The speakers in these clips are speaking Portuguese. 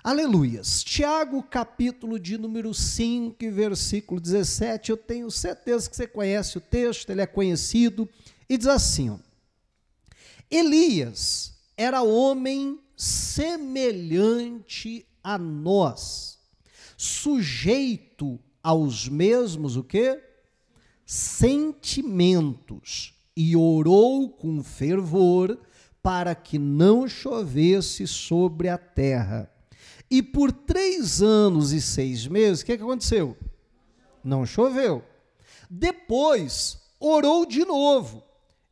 Aleluias. Tiago, capítulo de número 5, versículo 17, eu tenho certeza que você conhece o texto, ele é conhecido, e diz assim, ó, Elias era homem semelhante a nós, sujeito aos mesmos, o quê? Sentimentos, e orou com fervor para que não chovesse sobre a terra. E por 3 anos e 6 meses, o que aconteceu? Não choveu. Depois, orou de novo.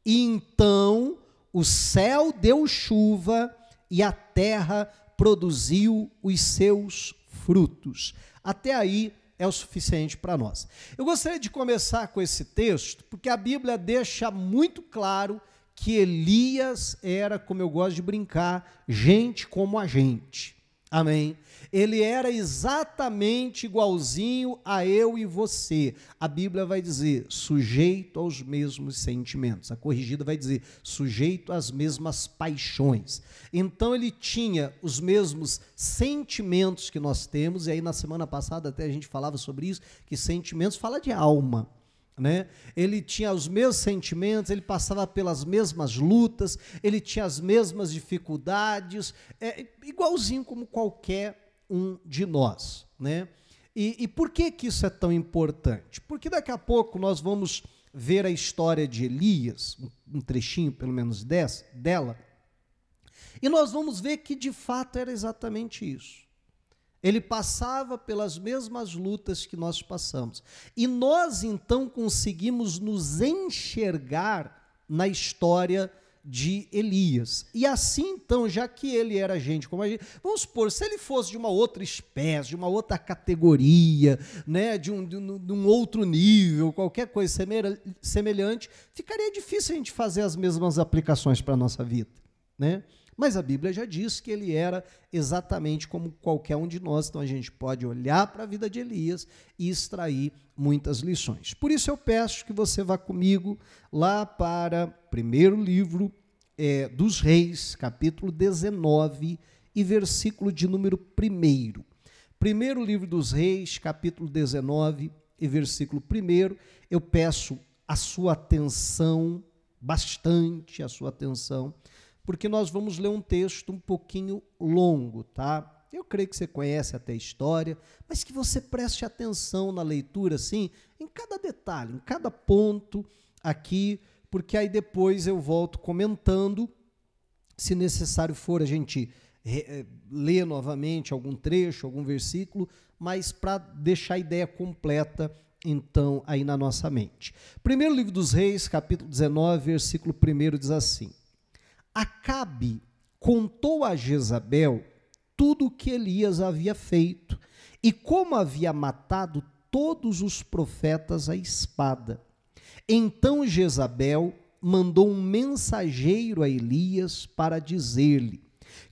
E então, o céu deu chuva e a terra produziu os seus frutos. Até aí é o suficiente para nós. Eu gostaria de começar com esse texto, porque a Bíblia deixa muito claro que Elias era, como eu gosto de brincar, gente como a gente. Amém? Ele era exatamente igualzinho a eu e você. A Bíblia vai dizer, sujeito aos mesmos sentimentos. A corrigida vai dizer, sujeito às mesmas paixões. Então ele tinha os mesmos sentimentos que nós temos, e aí na semana passada até a gente falava sobre isso, que sentimentos fala de alma. Né? Ele tinha os mesmos sentimentos, ele passava pelas mesmas lutas, ele tinha as mesmas dificuldades, igualzinho como qualquer um de nós. Né? E por que isso é tão importante? Porque daqui a pouco nós vamos ver a história de Elias, um trechinho pelo menos dela, e nós vamos ver que de fato era exatamente isso. Ele passava pelas mesmas lutas que nós passamos. E nós, então, conseguimos nos enxergar na história de Elias. E assim, então, já que ele era gente como a gente, vamos supor, se ele fosse de uma outra espécie, de uma outra categoria, né, de um outro nível, qualquer coisa semelhante, ficaria difícil a gente fazer as mesmas aplicações para a nossa vida, né? Mas a Bíblia já diz que ele era exatamente como qualquer um de nós, então a gente pode olhar para a vida de Elias e extrair muitas lições. Por isso eu peço que você vá comigo lá para o primeiro livro dos Reis, capítulo 19 e versículo de número 1. Primeiro livro dos Reis, capítulo 19 e versículo 1, eu peço a sua atenção, bastante a sua atenção, porque nós vamos ler um texto um pouquinho longo, tá? Eu creio que você conhece até a história, mas que você preste atenção na leitura, assim, em cada detalhe, em cada ponto aqui, porque aí depois eu volto comentando, se necessário for a gente ler novamente algum trecho, algum versículo, mas para deixar a ideia completa, então, aí na nossa mente. Primeiro livro dos Reis, capítulo 19, versículo 1, diz assim: Acabe contou a Jezabel tudo o que Elias havia feito e como havia matado todos os profetas à espada. Então Jezabel mandou um mensageiro a Elias para dizer-lhe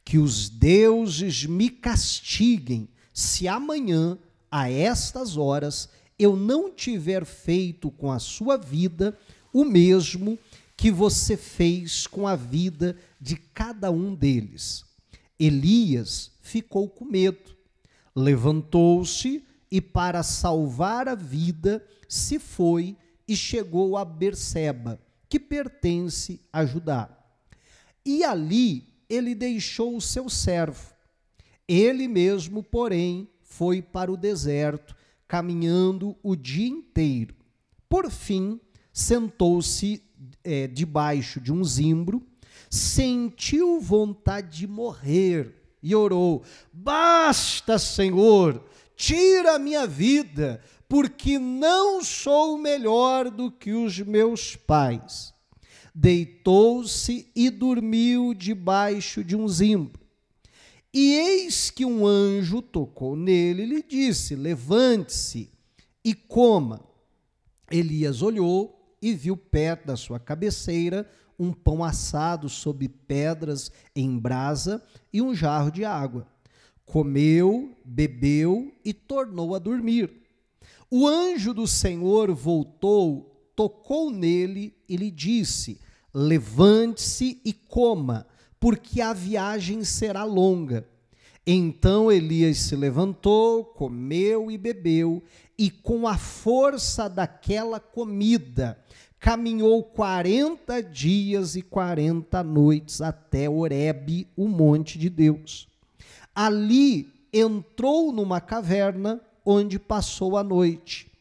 que os deuses me castiguem se amanhã, a estas horas, eu não tiver feito com a sua vida o mesmo que você fez com a vida de cada um deles. Elias ficou com medo, levantou-se e, para salvar a vida, se foi e chegou a Berseba, que pertence a Judá. E ali ele deixou o seu servo. Ele mesmo, porém, foi para o deserto, caminhando o dia inteiro. Por fim, sentou-se debaixo de um zimbro, sentiu vontade de morrer e orou: basta, Senhor, tira a minha vida, porque não sou melhor do que os meus pais. Deitou-se e dormiu debaixo de um zimbro. E eis que um anjo tocou nele e lhe disse: levante-se e coma. Elias olhou e viu perto da sua cabeceira um pão assado sob pedras em brasa e um jarro de água. Comeu, bebeu e tornou a dormir. O anjo do Senhor voltou, tocou nele e lhe disse: levante-se e coma, porque a viagem será longa. Então Elias se levantou, comeu e bebeu, e com a força daquela comida, caminhou 40 dias e 40 noites até Horebe, o monte de Deus. Ali entrou numa caverna, onde passou a noite.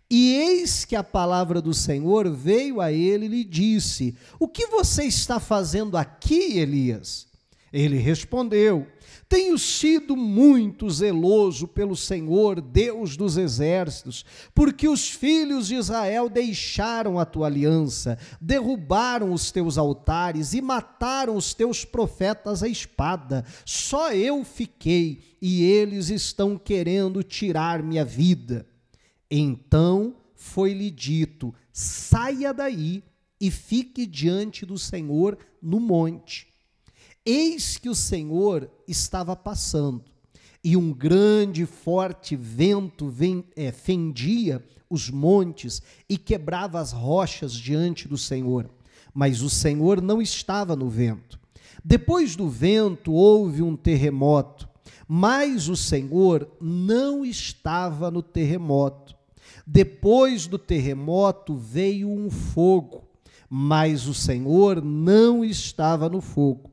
E eis que a palavra do Senhor veio a ele e lhe disse: o que você está fazendo aqui, Elias? Ele respondeu: tenho sido muito zeloso pelo Senhor, Deus dos exércitos, porque os filhos de Israel deixaram a tua aliança, derrubaram os teus altares e mataram os teus profetas à espada. Só eu fiquei, e eles estão querendo tirar minha vida. Então foi-lhe dito: saia daí e fique diante do Senhor no monte. Eis que o Senhor estava passando, e um grande e forte vento fendia os montes e quebrava as rochas diante do Senhor. Mas o Senhor não estava no vento. Depois do vento houve um terremoto, mas o Senhor não estava no terremoto. Depois do terremoto veio um fogo, mas o Senhor não estava no fogo.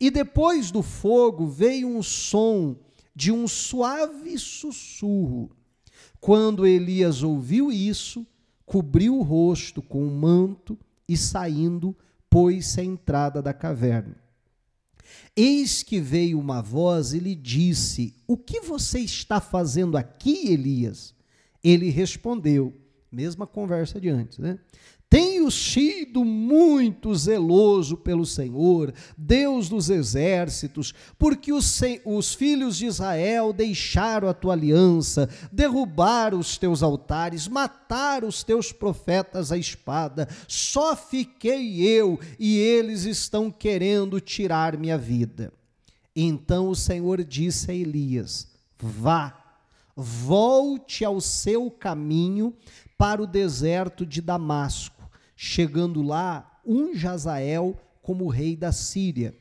E depois do fogo veio um som de um suave sussurro. Quando Elias ouviu isso, cobriu o rosto com um manto e, saindo, pôs-se à entrada da caverna. Eis que veio uma voz e lhe disse: o que você está fazendo aqui, Elias? Ele respondeu, mesma conversa de antes, né? Tenho sido muito zeloso pelo Senhor, Deus dos exércitos, porque os filhos de Israel deixaram a tua aliança, derrubaram os teus altares, mataram os teus profetas à espada. Só fiquei eu, e eles estão querendo tirar minha vida. Então o Senhor disse a Elias: vá, volte ao seu caminho para o deserto de Damasco. Chegando lá, unja Azael como rei da Síria.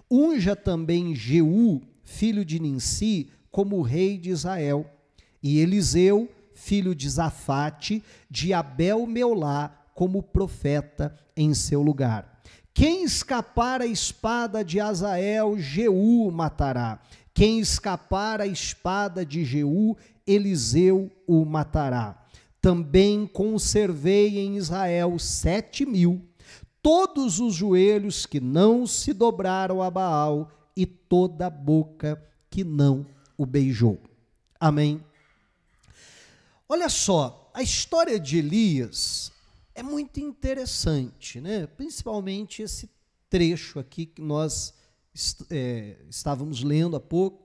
Unja também Jeú, filho de Ninsi, como rei de Israel. E Eliseu, filho de Zafate, de Abel-Meolá, como profeta em seu lugar. Quem escapar à espada de Azael, Jeú matará. Quem escapar à espada de Jeú, Eliseu o matará. Também conservei em Israel 7.000, todos os joelhos que não se dobraram a Baal e toda a boca que não o beijou. Amém? Olha só, a história de Elias é muito interessante, né? Principalmente esse trecho aqui que nós estávamos lendo há pouco.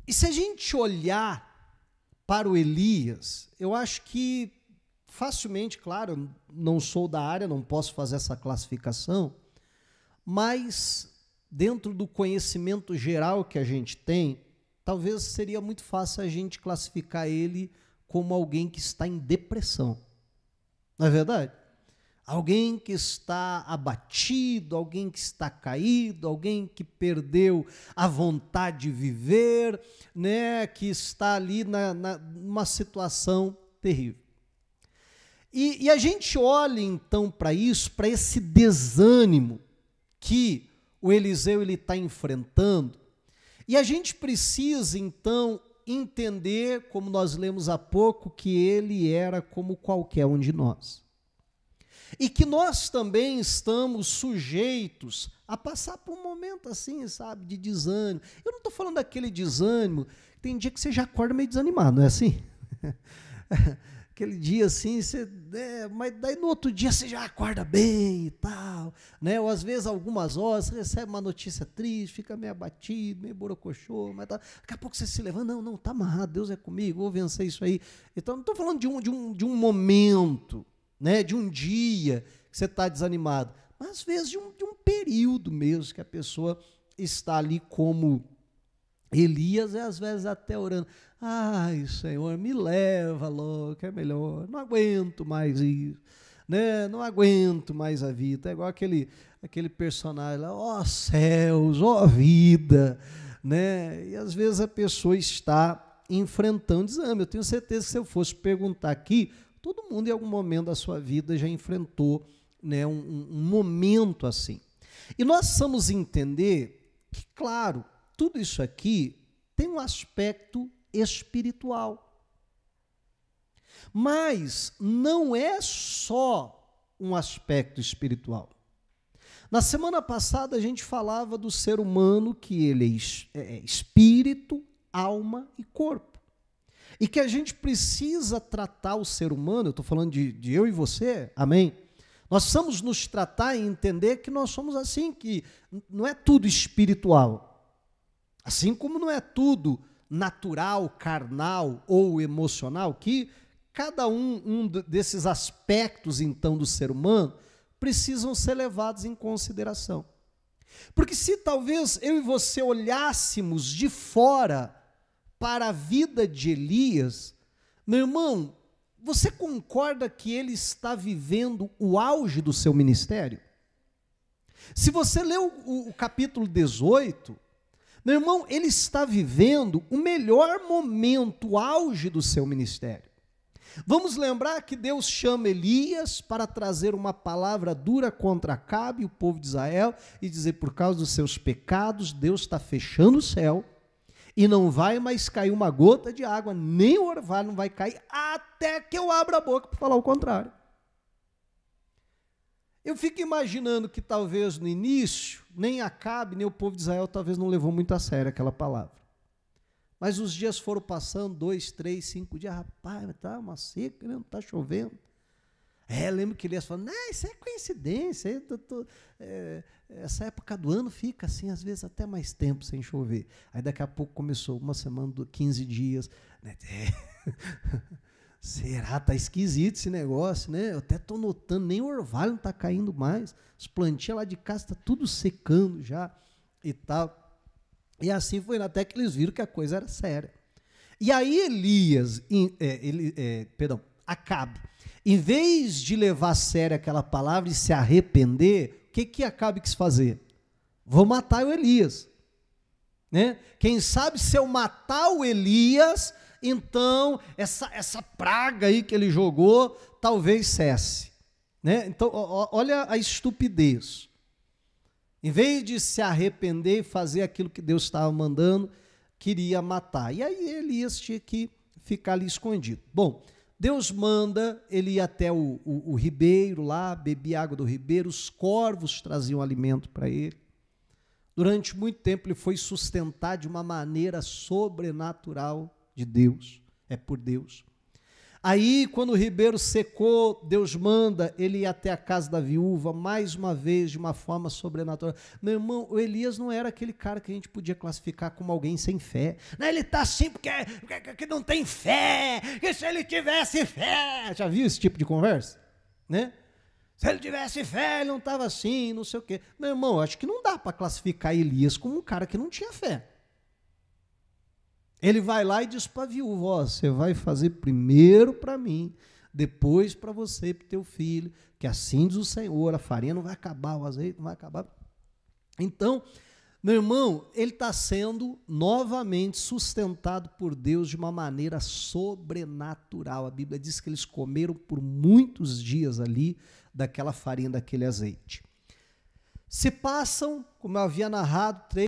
E se a gente olhar para o Elias, eu acho que facilmente, claro, não sou da área, não posso fazer essa classificação, mas dentro do conhecimento geral que a gente tem, talvez seria muito fácil a gente classificar ele como alguém que está em depressão. Não é verdade? Alguém que está abatido, alguém que está caído, alguém que perdeu a vontade de viver, né, que está ali numa situação terrível. E a gente olha então para isso, para esse desânimo que o Eliseu está enfrentando, e a gente precisa então entender, como nós lemos há pouco, que ele era como qualquer um de nós. E que nós também estamos sujeitos a passar por um momento assim, sabe, de desânimo. Eu não estou falando daquele desânimo, tem dia que você já acorda meio desanimado, não é assim? Aquele dia assim, mas daí no outro dia você já acorda bem e tal, né? Ou às vezes algumas horas você recebe uma notícia triste, fica meio abatido, meio borocochô, mas daqui a pouco você se levanta, não, tá amarrado, Deus é comigo, vou vencer isso aí. Então não estou falando de um momento, né, de um dia que você está desanimado, mas às vezes de um período mesmo que a pessoa está ali como Elias, e às vezes até orando: ai, Senhor, me leva logo, que é melhor, não aguento mais isso, né? Não aguento mais a vida. É igual aquele personagem lá: ó céus, ó vida, né? E às vezes a pessoa está enfrentando exame. Eu tenho certeza que se eu fosse perguntar aqui, todo mundo em algum momento da sua vida já enfrentou, né, um momento assim. E nós precisamos entender que, claro, tudo isso aqui tem um aspecto espiritual. Mas não é só um aspecto espiritual. Na semana passada a gente falava do ser humano que ele é espírito, alma e corpo. E que a gente precisa tratar o ser humano, eu estou falando de eu e você, amém? Nós precisamos nos tratar e entender que nós somos assim, que não é tudo espiritual. Assim como não é tudo natural, carnal ou emocional, que cada um desses aspectos, então, do ser humano precisam ser levados em consideração. Porque se talvez eu e você olhássemos de fora para a vida de Elias, meu irmão, você concorda que ele está vivendo o auge do seu ministério? Se você lê o capítulo 18, meu irmão, ele está vivendo o melhor momento, o auge do seu ministério. Vamos lembrar que Deus chama Elias para trazer uma palavra dura contra Acabe e o povo de Israel e dizer, por causa dos seus pecados, Deus está fechando o céu e não vai mais cair uma gota de água, nem o orvalho não vai cair, até que eu abra a boca para falar o contrário. Eu fico imaginando que talvez no início, nem Acabe, nem o povo de Israel talvez não levou muito a sério aquela palavra. Mas os dias foram passando, 2, 3, 5 dias, rapaz, está uma seca, não está chovendo. Lembro que Elias falou, não, isso é coincidência, essa época do ano fica assim, às vezes até mais tempo sem chover. Aí daqui a pouco começou uma semana, 15 dias, né? Será? Está esquisito esse negócio, né? Eu até estou notando, nem o orvalho não está caindo mais, as plantinhas lá de casa estão tudo secando já e tal. E assim foi até que eles viram que a coisa era séria. E aí Acabe, em vez de levar a sério aquela palavra e se arrepender, o que Acabe quis fazer? Vou matar o Elias. Né? Quem sabe se eu matar o Elias, então essa praga aí que ele jogou talvez cesse. Né? Então, olha a estupidez. Em vez de se arrepender e fazer aquilo que Deus estava mandando, queria matar. E aí Elias tinha que ficar ali escondido. Bom, Deus manda ele ir até o ribeiro lá, beber água do ribeiro, os corvos traziam alimento para ele. Durante muito tempo ele foi sustentado de uma maneira sobrenatural de Deus, por Deus. Aí, quando o ribeiro secou, Deus manda ele ir até a casa da viúva, mais uma vez, de uma forma sobrenatural. Meu irmão, o Elias não era aquele cara que a gente podia classificar como alguém sem fé. Não, ele está assim porque não tem fé, que se ele tivesse fé... Já viu esse tipo de conversa? Né? Se ele tivesse fé, ele não estava assim, não sei o quê. Meu irmão, acho que não dá para classificar Elias como um cara que não tinha fé. Ele vai lá e diz para a viúva, você vai fazer primeiro para mim, depois para você e para o teu filho, que assim diz o Senhor, a farinha não vai acabar, o azeite não vai acabar. Então, meu irmão, ele está sendo novamente sustentado por Deus de uma maneira sobrenatural. A Bíblia diz que eles comeram por muitos dias ali daquela farinha, daquele azeite. Se passam, como eu havia narrado, 3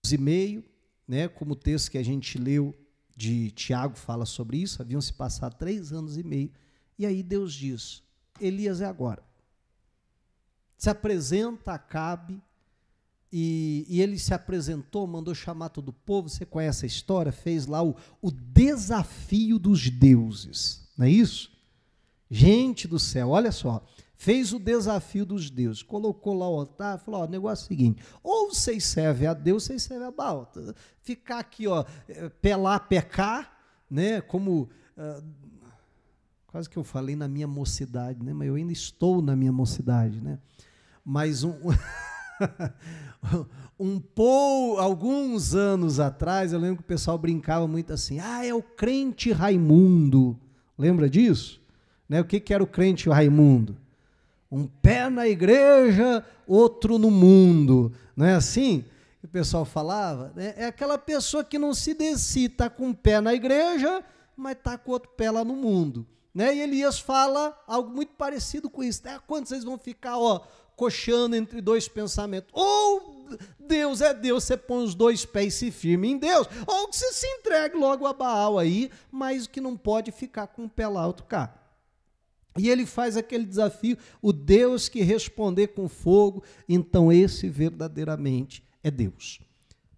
anos e meio, né, como o texto que a gente leu de Tiago fala sobre isso, haviam se passado 3 anos e meio, e aí Deus diz, Elias é agora. Se apresenta a Acabe, e ele se apresentou, mandou chamar todo o povo, você conhece a história, fez lá o desafio dos deuses, não é isso? Gente do céu, olha só, fez o desafio dos deuses, colocou lá o altar, falou, o negócio é o seguinte, ou vocês servem a Deus, vocês servem a Baal. Ficar aqui, pecar, né, como, quase que eu falei na minha mocidade, né, mas eu ainda estou na minha mocidade, né, mas alguns anos atrás, eu lembro que o pessoal brincava muito assim, é o crente Raimundo, lembra disso? Né, o que era o crente Raimundo? Um pé na igreja, outro no mundo, não é assim? o pessoal falava, né? É aquela pessoa que não se decide, está com um pé na igreja, mas está com outro pé lá no mundo. Né? E Elias fala algo muito parecido com isso. Até quando vocês vão ficar coxando entre dois pensamentos? Ou Deus é Deus, você põe os dois pés e se firme em Deus, ou que você se entregue logo a Baal aí, mas que não pode ficar com um pé lá, outro cá. E ele faz aquele desafio, o Deus que responder com fogo, então esse verdadeiramente é Deus.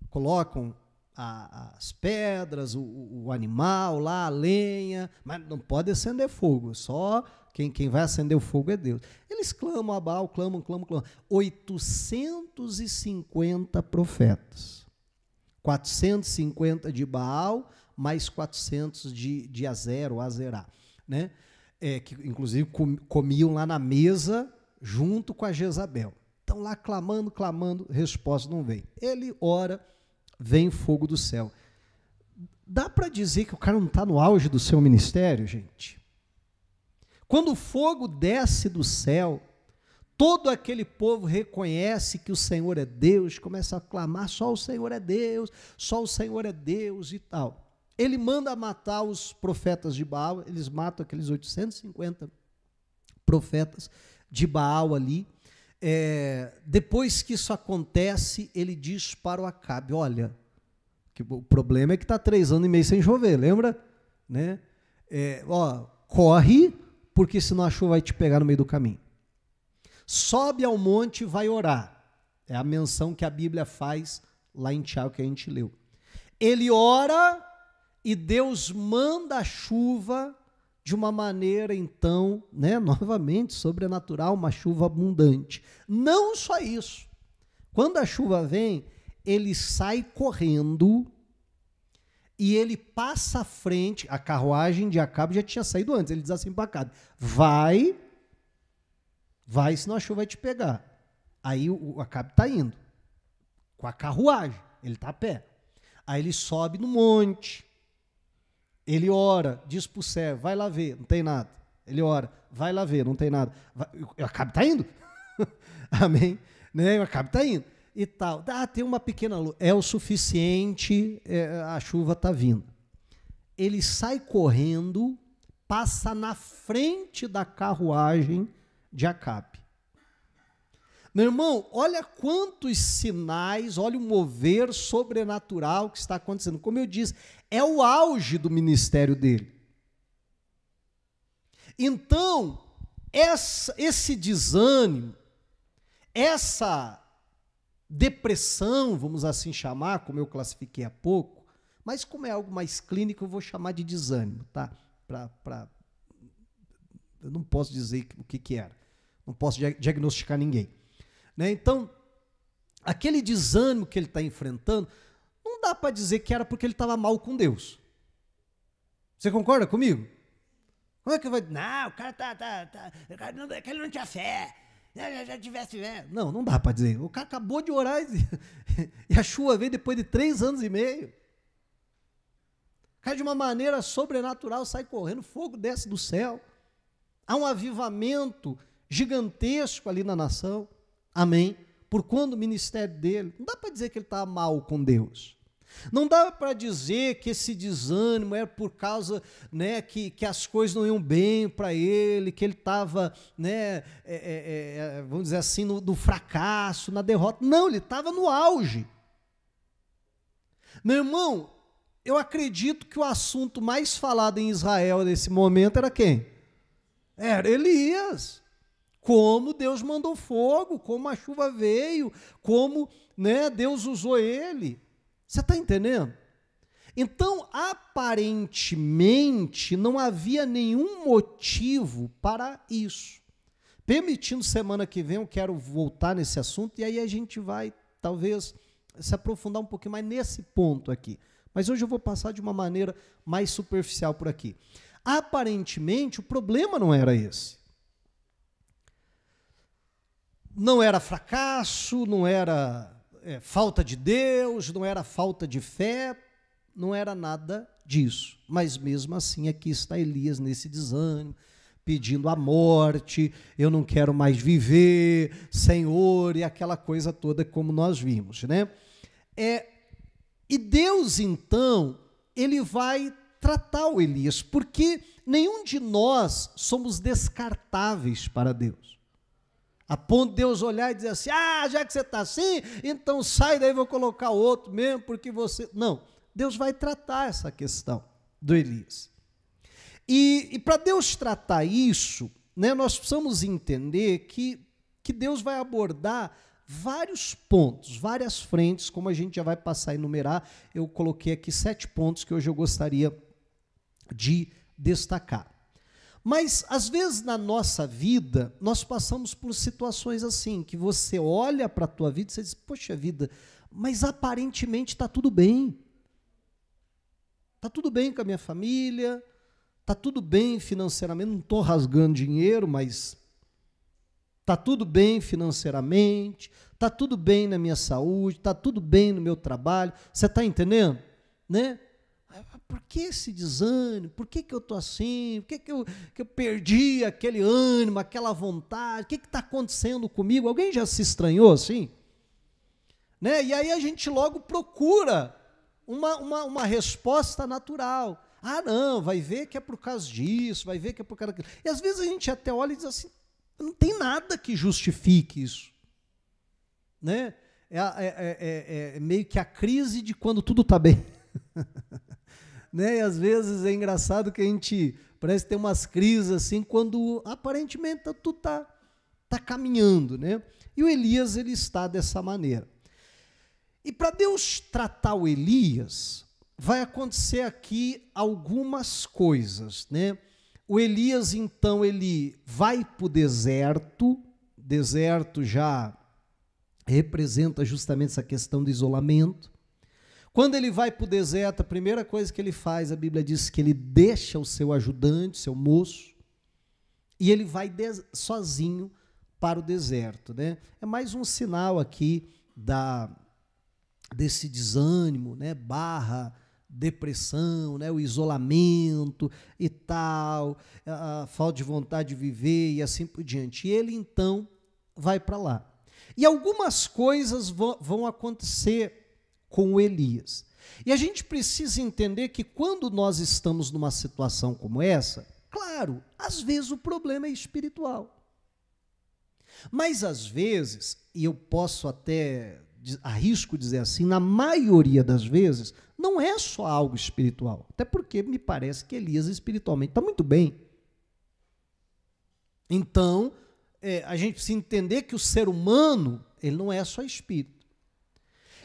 Colocam as pedras, o animal lá, a lenha, mas não pode acender fogo, só quem vai acender o fogo é Deus. Eles clamam a Baal, clamam. 850 profetas, 450 de Baal, mais 400 de Azera, ou Azerá, né? Que inclusive comiam lá na mesa, junto com a Jezabel. Estão lá clamando, resposta não vem. Ele ora, vem fogo do céu. Dá para dizer que o cara não está no auge do seu ministério, gente? Quando o fogo desce do céu, todo aquele povo reconhece que o Senhor é Deus, começa a clamar, só o Senhor é Deus, só o Senhor é Deus e tal. Ele manda matar os profetas de Baal, eles matam aqueles 850 profetas de Baal ali. Depois que isso acontece, ele diz para o Acabe, olha, que o problema é que está 3 anos e meio sem chover, lembra? Né? Corre, porque senão a chuva vai te pegar no meio do caminho. Sobe ao monte e vai orar. É a menção que a Bíblia faz lá em Tiago, que a gente leu. Ele ora e Deus manda a chuva de uma maneira, então, né, novamente, sobrenatural, uma chuva abundante. Não só isso. Quando a chuva vem, ele sai correndo e ele passa à frente. A carruagem de Acabe já tinha saído antes. Ele diz assim para Acabe, vai, senão a chuva vai te pegar. Aí o Acabe está indo com a carruagem, ele está a pé. Aí ele sobe no monte, ele ora, diz para o servo, vai lá ver, não tem nada. Ele ora, vai lá ver, não tem nada. O Acabe está indo. Amém? Né? O Acabe está indo. E tal. Tem uma pequena luz. É o suficiente, a chuva está vindo. Ele sai correndo, passa na frente da carruagem de Acabe. Meu irmão, olha quantos sinais, olha o mover sobrenatural que está acontecendo. Como eu disse, é o auge do ministério dele. Então, esse desânimo, essa depressão, vamos assim chamar, como eu classifiquei há pouco, mas como é algo mais clínico, eu vou chamar de desânimo, tá? Eu não posso dizer o que era, não posso diagnosticar ninguém. Né? Então, aquele desânimo que ele está enfrentando, não dá para dizer que era porque ele estava mal com Deus. Você concorda comigo? Como é que vai? Não, o cara ele não tinha fé. Já tivesse fé. Não dá para dizer. O cara acabou de orar e a chuva veio depois de 3 anos e meio. O cara, de uma maneira sobrenatural, sai correndo, fogo desce do céu. Há um avivamento gigantesco ali na nação. Amém? Por quando o ministério dele, não dá para dizer que ele estava mal com Deus. Não dá para dizer que esse desânimo era por causa, né, que as coisas não iam bem para ele, que ele estava, né, vamos dizer assim, no fracasso, na derrota. Não, ele estava no auge. Meu irmão, eu acredito que o assunto mais falado em Israel nesse momento era quem? Era Elias. Como Deus mandou fogo, como a chuva veio, como, né, Deus usou ele. Você está entendendo? Então, aparentemente, não havia nenhum motivo para isso. Permitindo, semana que vem, eu quero voltar nesse assunto, e aí a gente vai, talvez, se aprofundar um pouquinho mais nesse ponto aqui. Mas hoje eu vou passar de uma maneira mais superficial por aqui. Aparentemente, o problema não era esse. Não era fracasso, não era falta de Deus, não era falta de fé, não era nada disso. Mas mesmo assim, aqui está Elias nesse desânimo, pedindo a morte, eu não quero mais viver, Senhor, e aquela coisa toda como nós vimos, né? E Deus, então, ele vai tratar o Elias, porque nenhum de nós somos descartáveis para Deus. A ponto de Deus olhar e dizer assim, já que você está assim, então sai daí, vou colocar outro mesmo, porque você... Não, Deus vai tratar essa questão do Elias. E para Deus tratar isso, né, nós precisamos entender que Deus vai abordar vários pontos, várias frentes, como a gente já vai passar a enumerar. Eu coloquei aqui 7 pontos que hoje eu gostaria de destacar. Mas, às vezes, na nossa vida, nós passamos por situações assim, que você olha para a tua vida e você diz, poxa vida, mas aparentemente está tudo bem. Está tudo bem com a minha família, está tudo bem financeiramente, não estou rasgando dinheiro, mas está tudo bem financeiramente, está tudo bem na minha saúde, está tudo bem no meu trabalho. Você está entendendo? Né? Por que esse desânimo? Por que eu estou assim? Por que eu perdi aquele ânimo, aquela vontade? O que está acontecendo comigo? Alguém já se estranhou assim? Né? E aí a gente logo procura uma resposta natural. Não, vai ver que é por causa disso, vai ver que é por causa daquilo. E às vezes a gente até olha e diz assim, não tem nada que justifique isso. Né? É meio que a crise de quando tudo está bem. Né? E às vezes é engraçado que a gente parece ter umas crises assim, quando aparentemente tudo está caminhando. Né? E o Elias, ele está dessa maneira. E para Deus tratar o Elias, vai acontecer aqui algumas coisas. Né? O Elias, então, ele vai para o deserto. Deserto já representa justamente essa questão do isolamento. Quando ele vai para o deserto, a primeira coisa que ele faz, a Bíblia diz que ele deixa o seu ajudante, seu moço, e ele vai sozinho para o deserto. Né? É mais um sinal aqui desse desânimo, né? / depressão, né? O isolamento e tal, a falta de vontade de viver e assim por diante. E ele, então, vai para lá. E algumas coisas vão acontecer com o Elias. E a gente precisa entender que quando nós estamos numa situação como essa, claro, às vezes o problema é espiritual. Mas às vezes, e eu posso até, arrisco dizer assim, na maioria das vezes, não é só algo espiritual. Até porque me parece que Elias espiritualmente está muito bem. Então, a gente precisa entender que o ser humano, ele não é só espírito.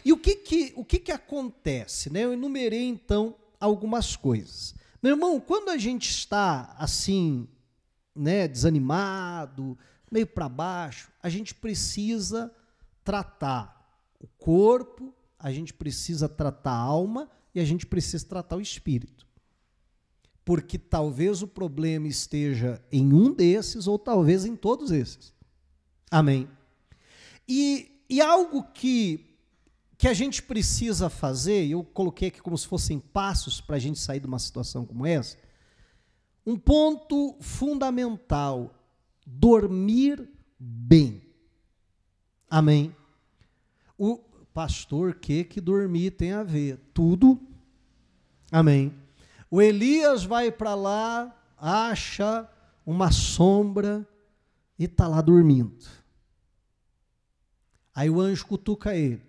E o que acontece? Né? Eu enumerei, então, algumas coisas. Meu irmão, quando a gente está assim, né, desanimado, meio para baixo, a gente precisa tratar o corpo, a gente precisa tratar a alma e a gente precisa tratar o espírito. Porque talvez o problema esteja em um desses ou talvez em todos esses. Amém? E algo que a gente precisa fazer, eu coloquei aqui como se fossem passos para a gente sair de uma situação como essa, um ponto fundamental, dormir bem. Amém? O pastor, que dormir tem a ver? Tudo. Amém? O Elias vai para lá, acha uma sombra e está lá dormindo. Aí o anjo cutuca ele.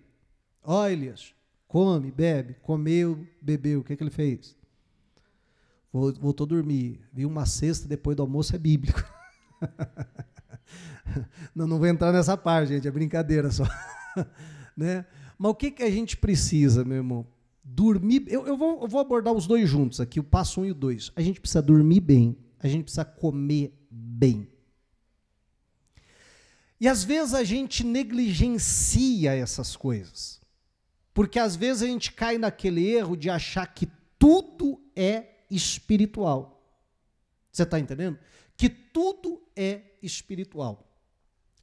Ó, Elias, come, bebe, comeu, bebeu. O que ele fez? Voltou a dormir. Viu uma cesta depois do almoço, é bíblico. Não vou entrar nessa parte, gente, é brincadeira só. Né? Mas o que a gente precisa, meu irmão? Dormir. Eu vou abordar os dois juntos aqui, o passo 1 e o 2. A gente precisa dormir bem, a gente precisa comer bem. E às vezes a gente negligencia essas coisas. Porque às vezes a gente cai naquele erro de achar que tudo é espiritual. Você está entendendo? Que tudo é espiritual.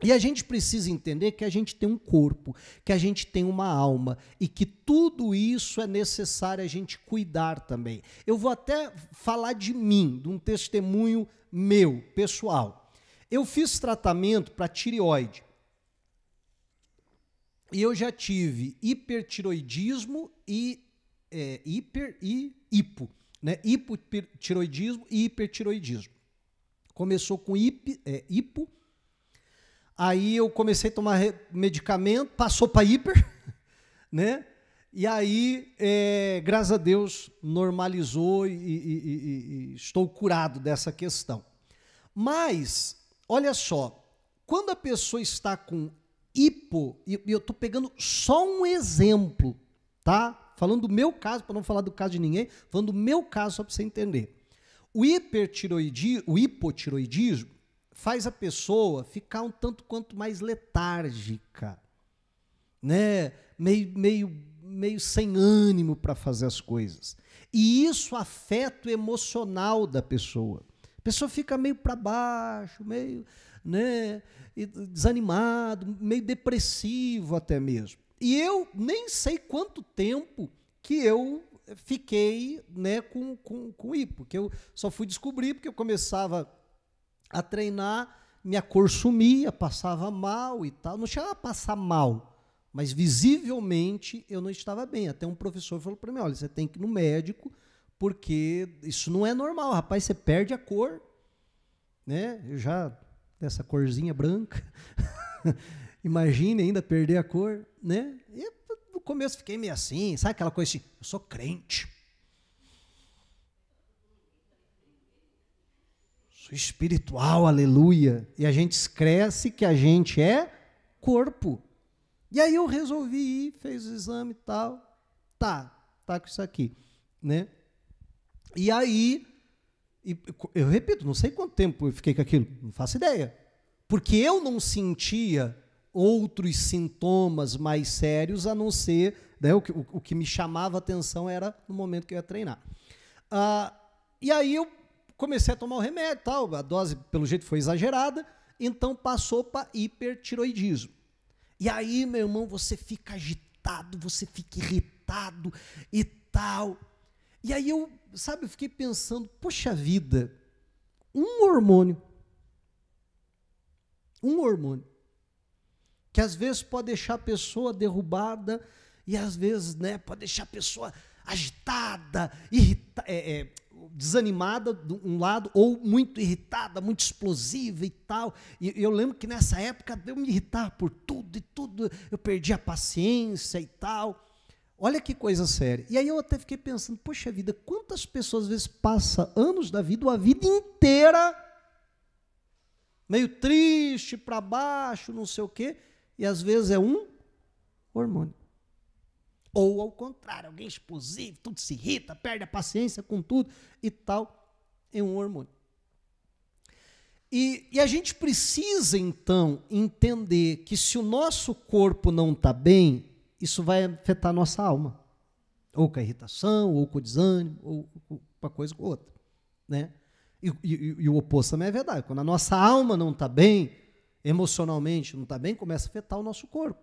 E a gente precisa entender que a gente tem um corpo, que a gente tem uma alma e que tudo isso é necessário a gente cuidar também. Eu vou até falar de mim, de um testemunho meu, pessoal. Eu fiz tratamento para tireoide. E eu já tive hipertiroidismo e hipo, né? Hipotiroidismo e hipertiroidismo. Começou com hipo, aí eu comecei a tomar medicamento, passou para hiper, né? E aí, graças a Deus, normalizou e estou curado dessa questão. Mas, olha só, quando a pessoa está com hipo, e eu estou pegando só um exemplo, tá? Falando do meu caso, para não falar do caso de ninguém, falando do meu caso, só para você entender. O hipotiroidismo faz a pessoa ficar um tanto quanto mais letárgica, né? Meio sem ânimo para fazer as coisas. E isso afeta o emocional da pessoa. A pessoa fica meio para baixo, meio, né, desanimado, meio depressivo até mesmo. E eu nem sei quanto tempo que eu fiquei, né, com hipo, que eu só fui descobrir porque eu começava a treinar, minha cor sumia, passava mal e tal. Não chegava a passar mal, mas visivelmente eu não estava bem. Até um professor falou para mim, olha, você tem que ir no médico, porque isso não é normal, rapaz, você perde a cor, né? Eu já, dessa corzinha branca, imagine ainda perder a cor, né? E no começo fiquei meio assim, sabe aquela coisa assim, eu sou crente, sou espiritual, aleluia, e a gente esquece que a gente é corpo. E aí eu resolvi ir, fez o exame e tal, tá com isso aqui, né? E aí, eu repito, não sei quanto tempo eu fiquei com aquilo, não faço ideia, porque eu não sentia outros sintomas mais sérios, a não ser, né, o que me chamava a atenção era no momento que eu ia treinar. E aí eu comecei a tomar o remédio, tal, a dose, pelo jeito, foi exagerada, então passou para hipertiroidismo. E aí, meu irmão, você fica agitado, você fica irritado e tal. E aí eu fiquei pensando, poxa vida, um hormônio, que às vezes pode deixar a pessoa derrubada e às vezes, né, pode deixar a pessoa agitada, desanimada de um lado, ou muito irritada, muito explosiva e tal. E eu lembro que nessa época eu me irritava por tudo e tudo, eu perdi a paciência e tal. Olha que coisa séria. E aí eu até fiquei pensando, poxa vida, quantas pessoas às vezes passam anos da vida, ou a vida inteira, meio triste, para baixo, não sei o quê, e às vezes é um hormônio. Ou ao contrário, alguém explosivo, tudo se irrita, perde a paciência com tudo e tal, é um hormônio. E a gente precisa, então, entender que se o nosso corpo não está bem, isso vai afetar a nossa alma. Ou com a irritação, ou com o desânimo, ou com uma coisa ou outra, né? E o oposto também é verdade. Quando a nossa alma não está bem, emocionalmente não está bem, começa a afetar o nosso corpo.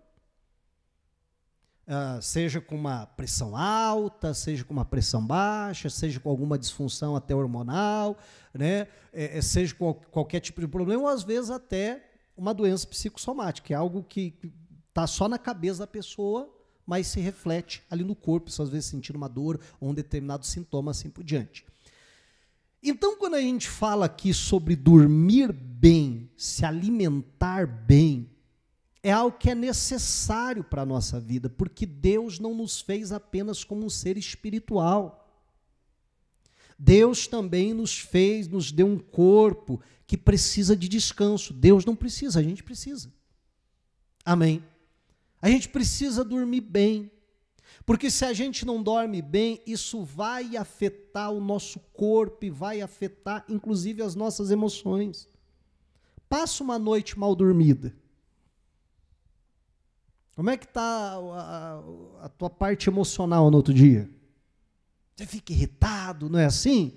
Seja com uma pressão alta, seja com uma pressão baixa, seja com alguma disfunção até hormonal, né? Seja com qualquer tipo de problema, ou às vezes até uma doença psicossomática, que é algo que está só na cabeça da pessoa, mas se reflete ali no corpo, às vezes sentindo uma dor ou um determinado sintoma, assim por diante. Então, quando a gente fala aqui sobre dormir bem, se alimentar bem, é algo que é necessário para a nossa vida, porque Deus não nos fez apenas como um ser espiritual. Deus também nos deu um corpo que precisa de descanso. Deus não precisa, a gente precisa. Amém? A gente precisa dormir bem, porque se a gente não dorme bem, isso vai afetar o nosso corpo e vai afetar, inclusive, as nossas emoções. Passa uma noite mal dormida. Como é que está a tua parte emocional no outro dia? Você fica irritado, não é assim?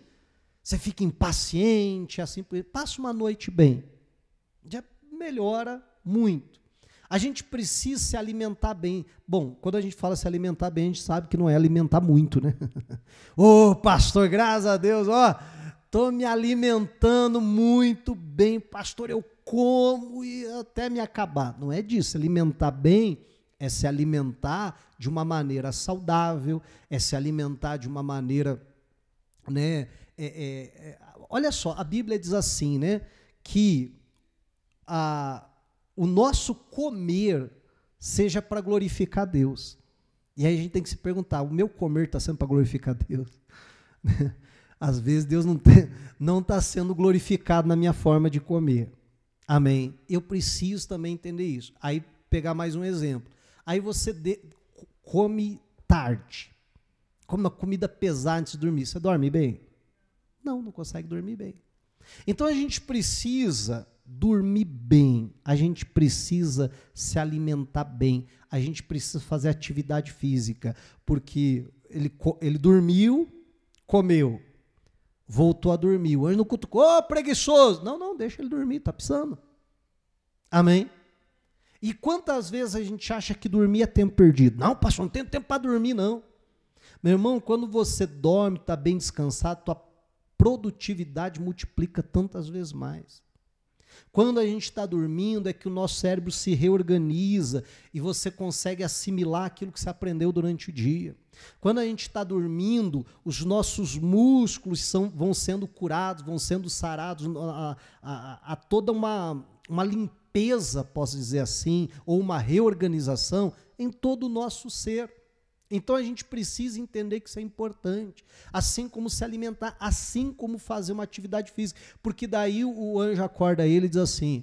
Você fica impaciente, assim. Passa uma noite bem. Já melhora muito. A gente precisa se alimentar bem. Bom, quando a gente fala se alimentar bem, a gente sabe que não é alimentar muito, né? Ô, pastor, graças a Deus, ó, estou me alimentando muito bem, pastor, eu como e até me acabar. Não é disso. Alimentar bem É se alimentar de uma maneira saudável, é se alimentar de uma maneira, né? Olha só, a Bíblia diz assim, né? Que o nosso comer seja para glorificar Deus. E aí a gente tem que se perguntar, o meu comer está sendo para glorificar Deus? Às vezes Deus não está sendo glorificado na minha forma de comer. Amém? Eu preciso também entender isso. Aí, pegar mais um exemplo. Aí você come tarde. Come uma comida pesada antes de dormir. Você dorme bem? Não consegue dormir bem. Então a gente precisa dormir bem, a gente precisa se alimentar bem, a gente precisa fazer atividade física, porque ele dormiu, comeu, voltou a dormir. O anjo não cutucou, preguiçoso. Não, deixa ele dormir, está precisando. Amém? E quantas vezes a gente acha que dormir é tempo perdido? Não, pastor, não tenho tempo para dormir, não. Meu irmão, quando você dorme, está bem descansado, tua produtividade multiplica tantas vezes mais. Quando a gente está dormindo, é que o nosso cérebro se reorganiza e você consegue assimilar aquilo que você aprendeu durante o dia. Quando a gente está dormindo, os nossos músculos vão sendo curados, vão sendo sarados, a toda uma limpeza, posso dizer assim, ou uma reorganização em todo o nosso ser. Então a gente precisa entender que isso é importante, assim como se alimentar, assim como fazer uma atividade física, porque daí o anjo acorda ele e diz assim,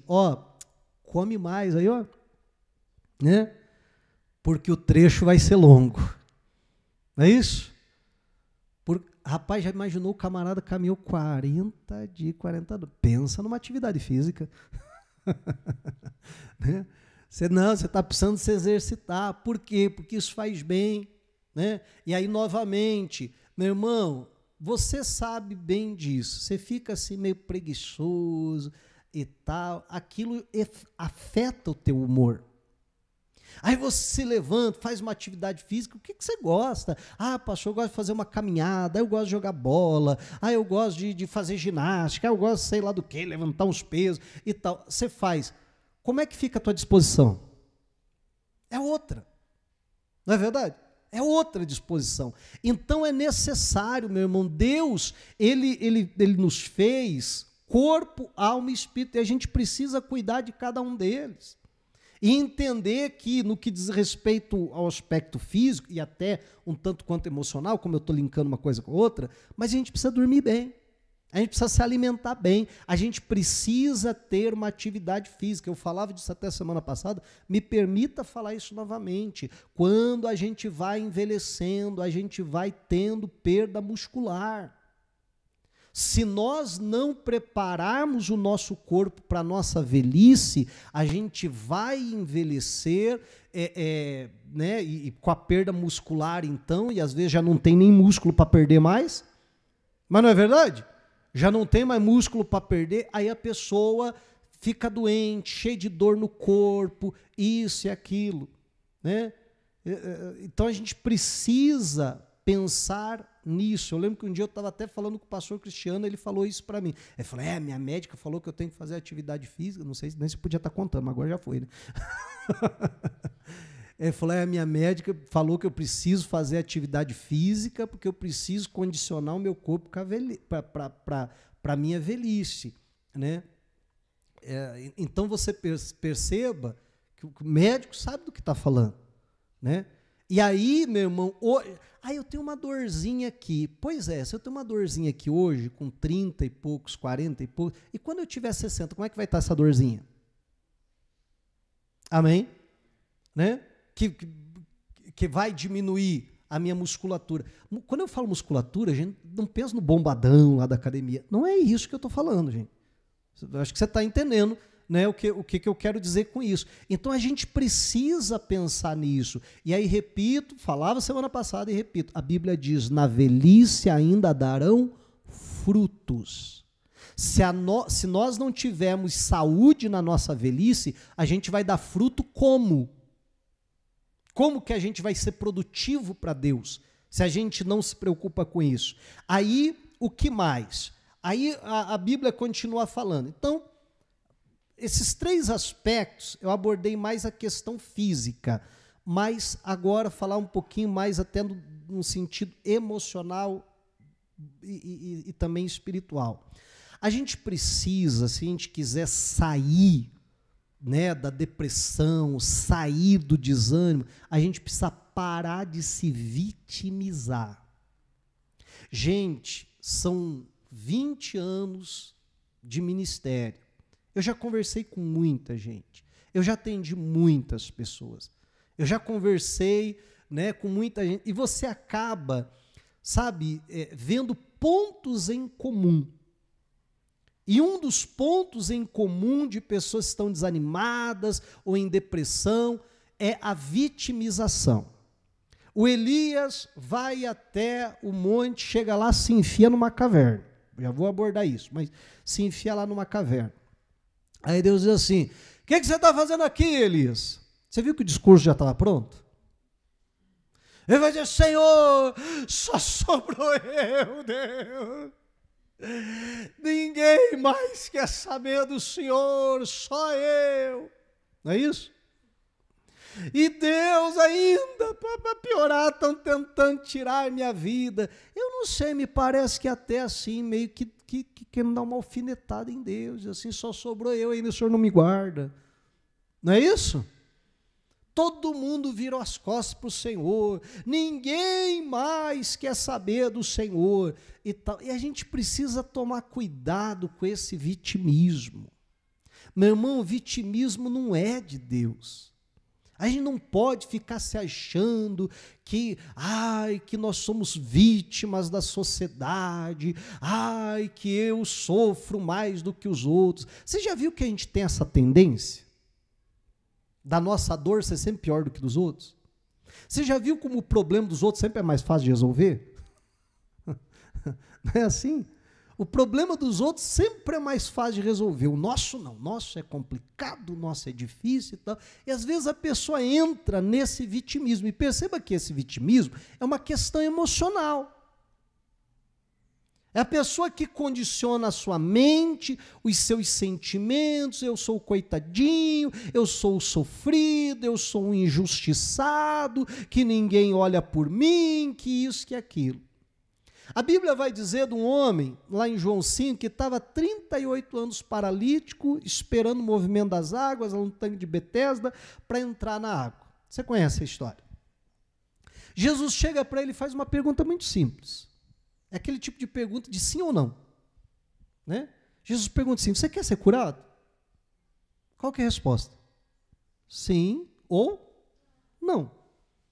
come mais aí, né? Porque o trecho vai ser longo, não é isso? Rapaz, já imaginou o camarada caminhou 40 dias, 40 anos, pensa numa atividade física, né? Você está precisando se exercitar, por quê? Porque isso faz bem, né? E aí, novamente, meu irmão, você sabe bem disso, você fica assim meio preguiçoso e tal, aquilo afeta o teu humor. Aí você se levanta, faz uma atividade física, o que você gosta? Pastor, eu gosto de fazer uma caminhada, eu gosto de jogar bola, eu gosto de fazer ginástica, eu gosto, sei lá do que, levantar uns pesos e tal. Você faz. Como é que fica a tua disposição? É outra. Não é verdade? É outra disposição. Então é necessário, meu irmão, Deus, ele nos fez corpo, alma e espírito, e a gente precisa cuidar de cada um deles. E entender que, no que diz respeito ao aspecto físico, e até um tanto quanto emocional, como eu estou linkando uma coisa com outra, mas a gente precisa dormir bem. A gente precisa se alimentar bem, a gente precisa ter uma atividade física. Eu falava disso até semana passada, me permita falar isso novamente. Quando a gente vai envelhecendo, a gente vai tendo perda muscular. Se nós não prepararmos o nosso corpo para a nossa velhice, a gente vai envelhecer né, e com a perda muscular, então, e às vezes já não tem nem músculo para perder mais. Mas não é verdade? Já não tem mais músculo para perder, aí a pessoa fica doente, cheia de dor no corpo, isso e aquilo, né? Então a gente precisa pensar nisso. Eu lembro que um dia eu estava até falando com o pastor Cristiano, ele falou isso para mim. Ele falou, minha médica falou que eu tenho que fazer atividade física, não sei nem se podia estar contando, mas agora já foi, né? Ele falou, minha médica falou que eu preciso fazer atividade física porque eu preciso condicionar o meu corpo para a minha velhice, né? Então você perceba que o médico sabe do que está falando, né? E aí, meu irmão, eu tenho uma dorzinha aqui. Pois é, se eu tenho uma dorzinha aqui hoje, com 30 e poucos, 40 e poucos, e quando eu tiver 60, como é que vai estar essa dorzinha? Amém? Né? Que vai diminuir a minha musculatura. Quando eu falo musculatura, a gente não pensa no bombadão lá da academia. Não é isso que eu estou falando, gente. Eu acho que você está entendendo, né, o que eu quero dizer com isso. Então, a gente precisa pensar nisso. E aí, repito, falava semana passada e repito, a Bíblia diz, na velhice ainda darão frutos. Se nós não tivermos saúde na nossa velhice, a gente vai dar fruto como? Como que a gente vai ser produtivo para Deus, se a gente não se preocupa com isso? Aí, o que mais? Aí a Bíblia continua falando. Então, esses 3 aspectos, eu abordei mais a questão física, mas agora falar um pouquinho mais até num sentido emocional e também espiritual. A gente precisa, se a gente quiser sair, né, da depressão, sair do desânimo, a gente precisa parar de se vitimizar. Gente, são 20 anos de ministério. Eu já conversei com muita gente. Eu já atendi muitas pessoas. Eu já conversei, né, com muita gente. E você acaba, sabe, vendo pontos em comum. E um dos pontos em comum de pessoas que estão desanimadas ou em depressão é a vitimização. O Elias vai até o monte, chega lá, se enfia numa caverna. Já vou abordar isso, mas se enfia lá numa caverna. Aí Deus diz assim: o que você está fazendo aqui, Elias? Você viu que o discurso já estava pronto? Ele vai dizer: Senhor, só sobrou eu, Deus. Ninguém mais quer saber do Senhor, só eu. Não é isso? E Deus ainda, para piorar, estão tentando tirar minha vida. Eu não sei, me parece que até assim, meio que querendo dar uma alfinetada em Deus. Assim, só sobrou eu, ainda o Senhor não me guarda. Não é isso? Todo mundo virou as costas para o Senhor, ninguém mais quer saber do Senhor e tal. E a gente precisa tomar cuidado com esse vitimismo. Meu irmão, o vitimismo não é de Deus. A gente não pode ficar se achando que nós somos vítimas da sociedade, que eu sofro mais do que os outros. Você já viu que a gente tem essa tendência? Da nossa dor ser sempre pior do que dos outros? Você já viu como o problema dos outros sempre é mais fácil de resolver? Não é assim? O problema dos outros sempre é mais fácil de resolver. O nosso não. O nosso é complicado, o nosso é difícil e tal. E às vezes a pessoa entra nesse vitimismo. E perceba que esse vitimismo é uma questão emocional. É a pessoa que condiciona a sua mente, os seus sentimentos. Eu sou o coitadinho, eu sou o sofrido, eu sou um injustiçado, que ninguém olha por mim, que isso, que aquilo. A Bíblia vai dizer de um homem, lá em João 5, que estava 38 anos paralítico, esperando o movimento das águas, lá no tanque de Betesda, para entrar na água. Você conhece a história. Jesus chega para ele e faz uma pergunta muito simples. É aquele tipo de pergunta de sim ou não. Né? Jesus pergunta assim: você quer ser curado? Qual que é a resposta? Sim ou não.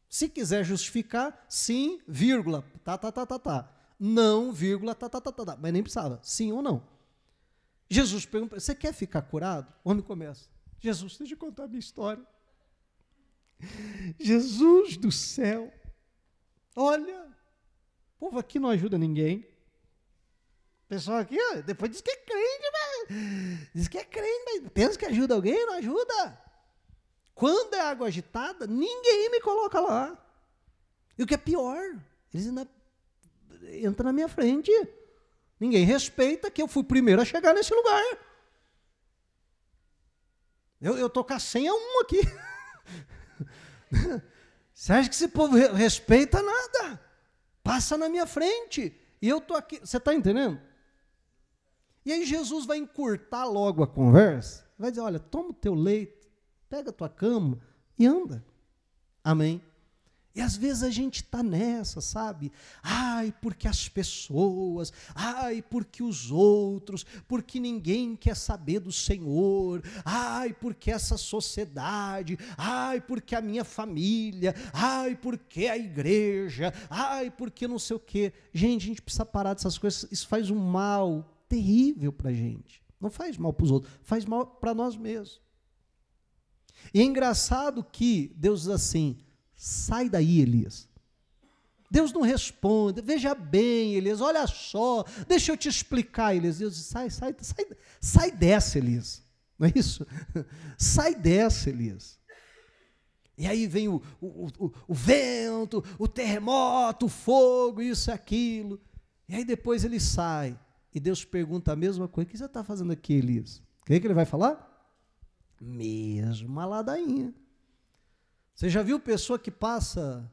Se quiser justificar, sim, vírgula, tá. Não, vírgula, tá. Mas nem precisava, sim ou não. Jesus pergunta: você quer ficar curado? O homem começa: Jesus, deixa eu contar a minha história. Jesus do céu, olha, o povo aqui não ajuda ninguém. O pessoal aqui, depois diz que é crente, mas pensa que ajuda alguém, não ajuda. Quando é água agitada, ninguém me coloca lá. E o que é pior, eles ainda entram na minha frente. Ninguém respeita que eu fui o primeiro a chegar nesse lugar. Eu estou com a senha 1 aqui. Você acha que esse povo respeita nada? Passa na minha frente. E eu estou aqui. Você está entendendo? E aí Jesus vai encurtar logo a conversa. Vai dizer: olha, toma o teu leito, pega a tua cama e anda. Amém? E às vezes a gente está nessa, sabe? Porque as pessoas, porque os outros, porque ninguém quer saber do Senhor, porque essa sociedade, porque a minha família, porque a igreja, porque não sei o quê. Gente, a gente precisa parar dessas coisas, isso faz um mal terrível para a gente. Não faz mal para os outros, faz mal para nós mesmos. E é engraçado que Deus diz assim: sai daí, Elias. Deus não responde. Veja bem, Elias, olha só, deixa eu te explicar, Elias. Deus diz: sai dessa, Elias. Não é isso? Sai dessa, Elias. E aí vem o vento, o terremoto, o fogo, isso e aquilo. E aí depois ele sai. E Deus pergunta a mesma coisa: o que você está fazendo aqui, Elias? O que ele vai falar? Mesma ladainha. Você já viu pessoa que passa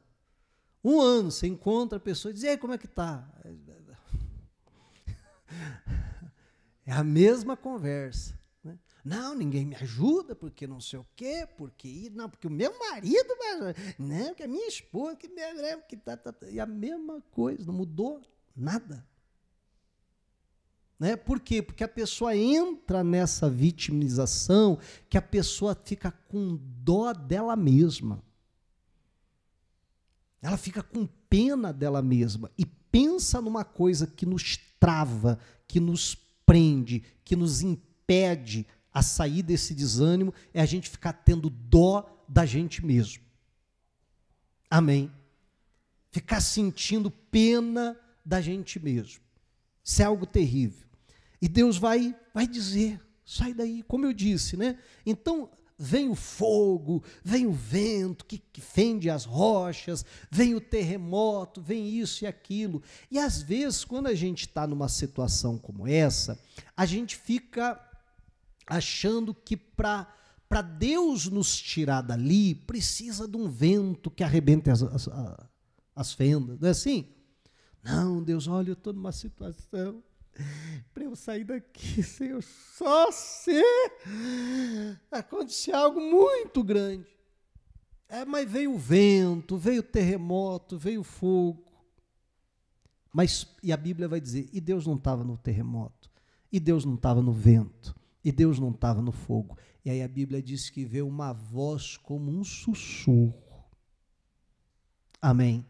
um ano, você encontra a pessoa e diz, e aí, como é que tá? É a mesma conversa. Né? Não, ninguém me ajuda, porque não sei o quê, porque o meu marido, não, que a minha esposa, que tá. E a mesma coisa, não mudou nada. Né? Por quê? Porque a pessoa entra nessa vitimização que a pessoa fica com dó dela mesma. Ela fica com pena dela mesma e pensa numa coisa que nos trava, que nos prende, que nos impede a sair desse desânimo, é a gente ficar tendo dó da gente mesmo. Amém? Ficar sentindo pena da gente mesmo. Isso é algo terrível. E Deus vai dizer, sai daí, como eu disse, né? Então, vem o fogo, vem o vento que fende as rochas, vem o terremoto, vem isso e aquilo. E às vezes, quando a gente está numa situação como essa, a gente fica achando que para Deus nos tirar dali, precisa de um vento que arrebente as fendas. Não é assim? Não, Deus, olha, eu estou numa situação. Para eu sair daqui, Senhor, só se acontecer algo muito grande. Mas veio o vento, veio o terremoto, veio o fogo. E a Bíblia vai dizer, e Deus não estava no terremoto, e Deus não estava no vento, e Deus não estava no fogo. E aí a Bíblia diz que veio uma voz como um sussurro. Amém?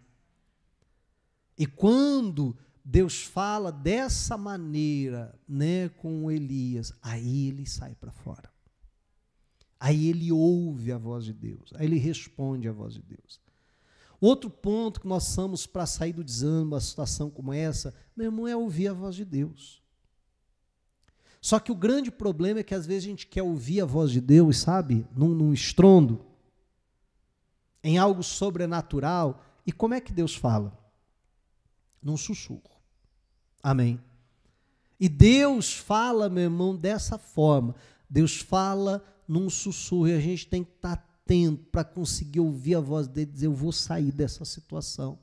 E quando Deus fala dessa maneira, né, com Elias, aí ele sai para fora. Aí ele ouve a voz de Deus, aí ele responde à voz de Deus. Outro ponto que nós somos para sair do desânimo, uma situação como essa, meu irmão, é ouvir a voz de Deus. Só que o grande problema é que às vezes a gente quer ouvir a voz de Deus, sabe, num estrondo, em algo sobrenatural. E como é que Deus fala? Num sussurro. Amém? E Deus fala, meu irmão, dessa forma. Deus fala num sussurro e a gente tem que estar atento para conseguir ouvir a voz dele e dizer, eu vou sair dessa situação.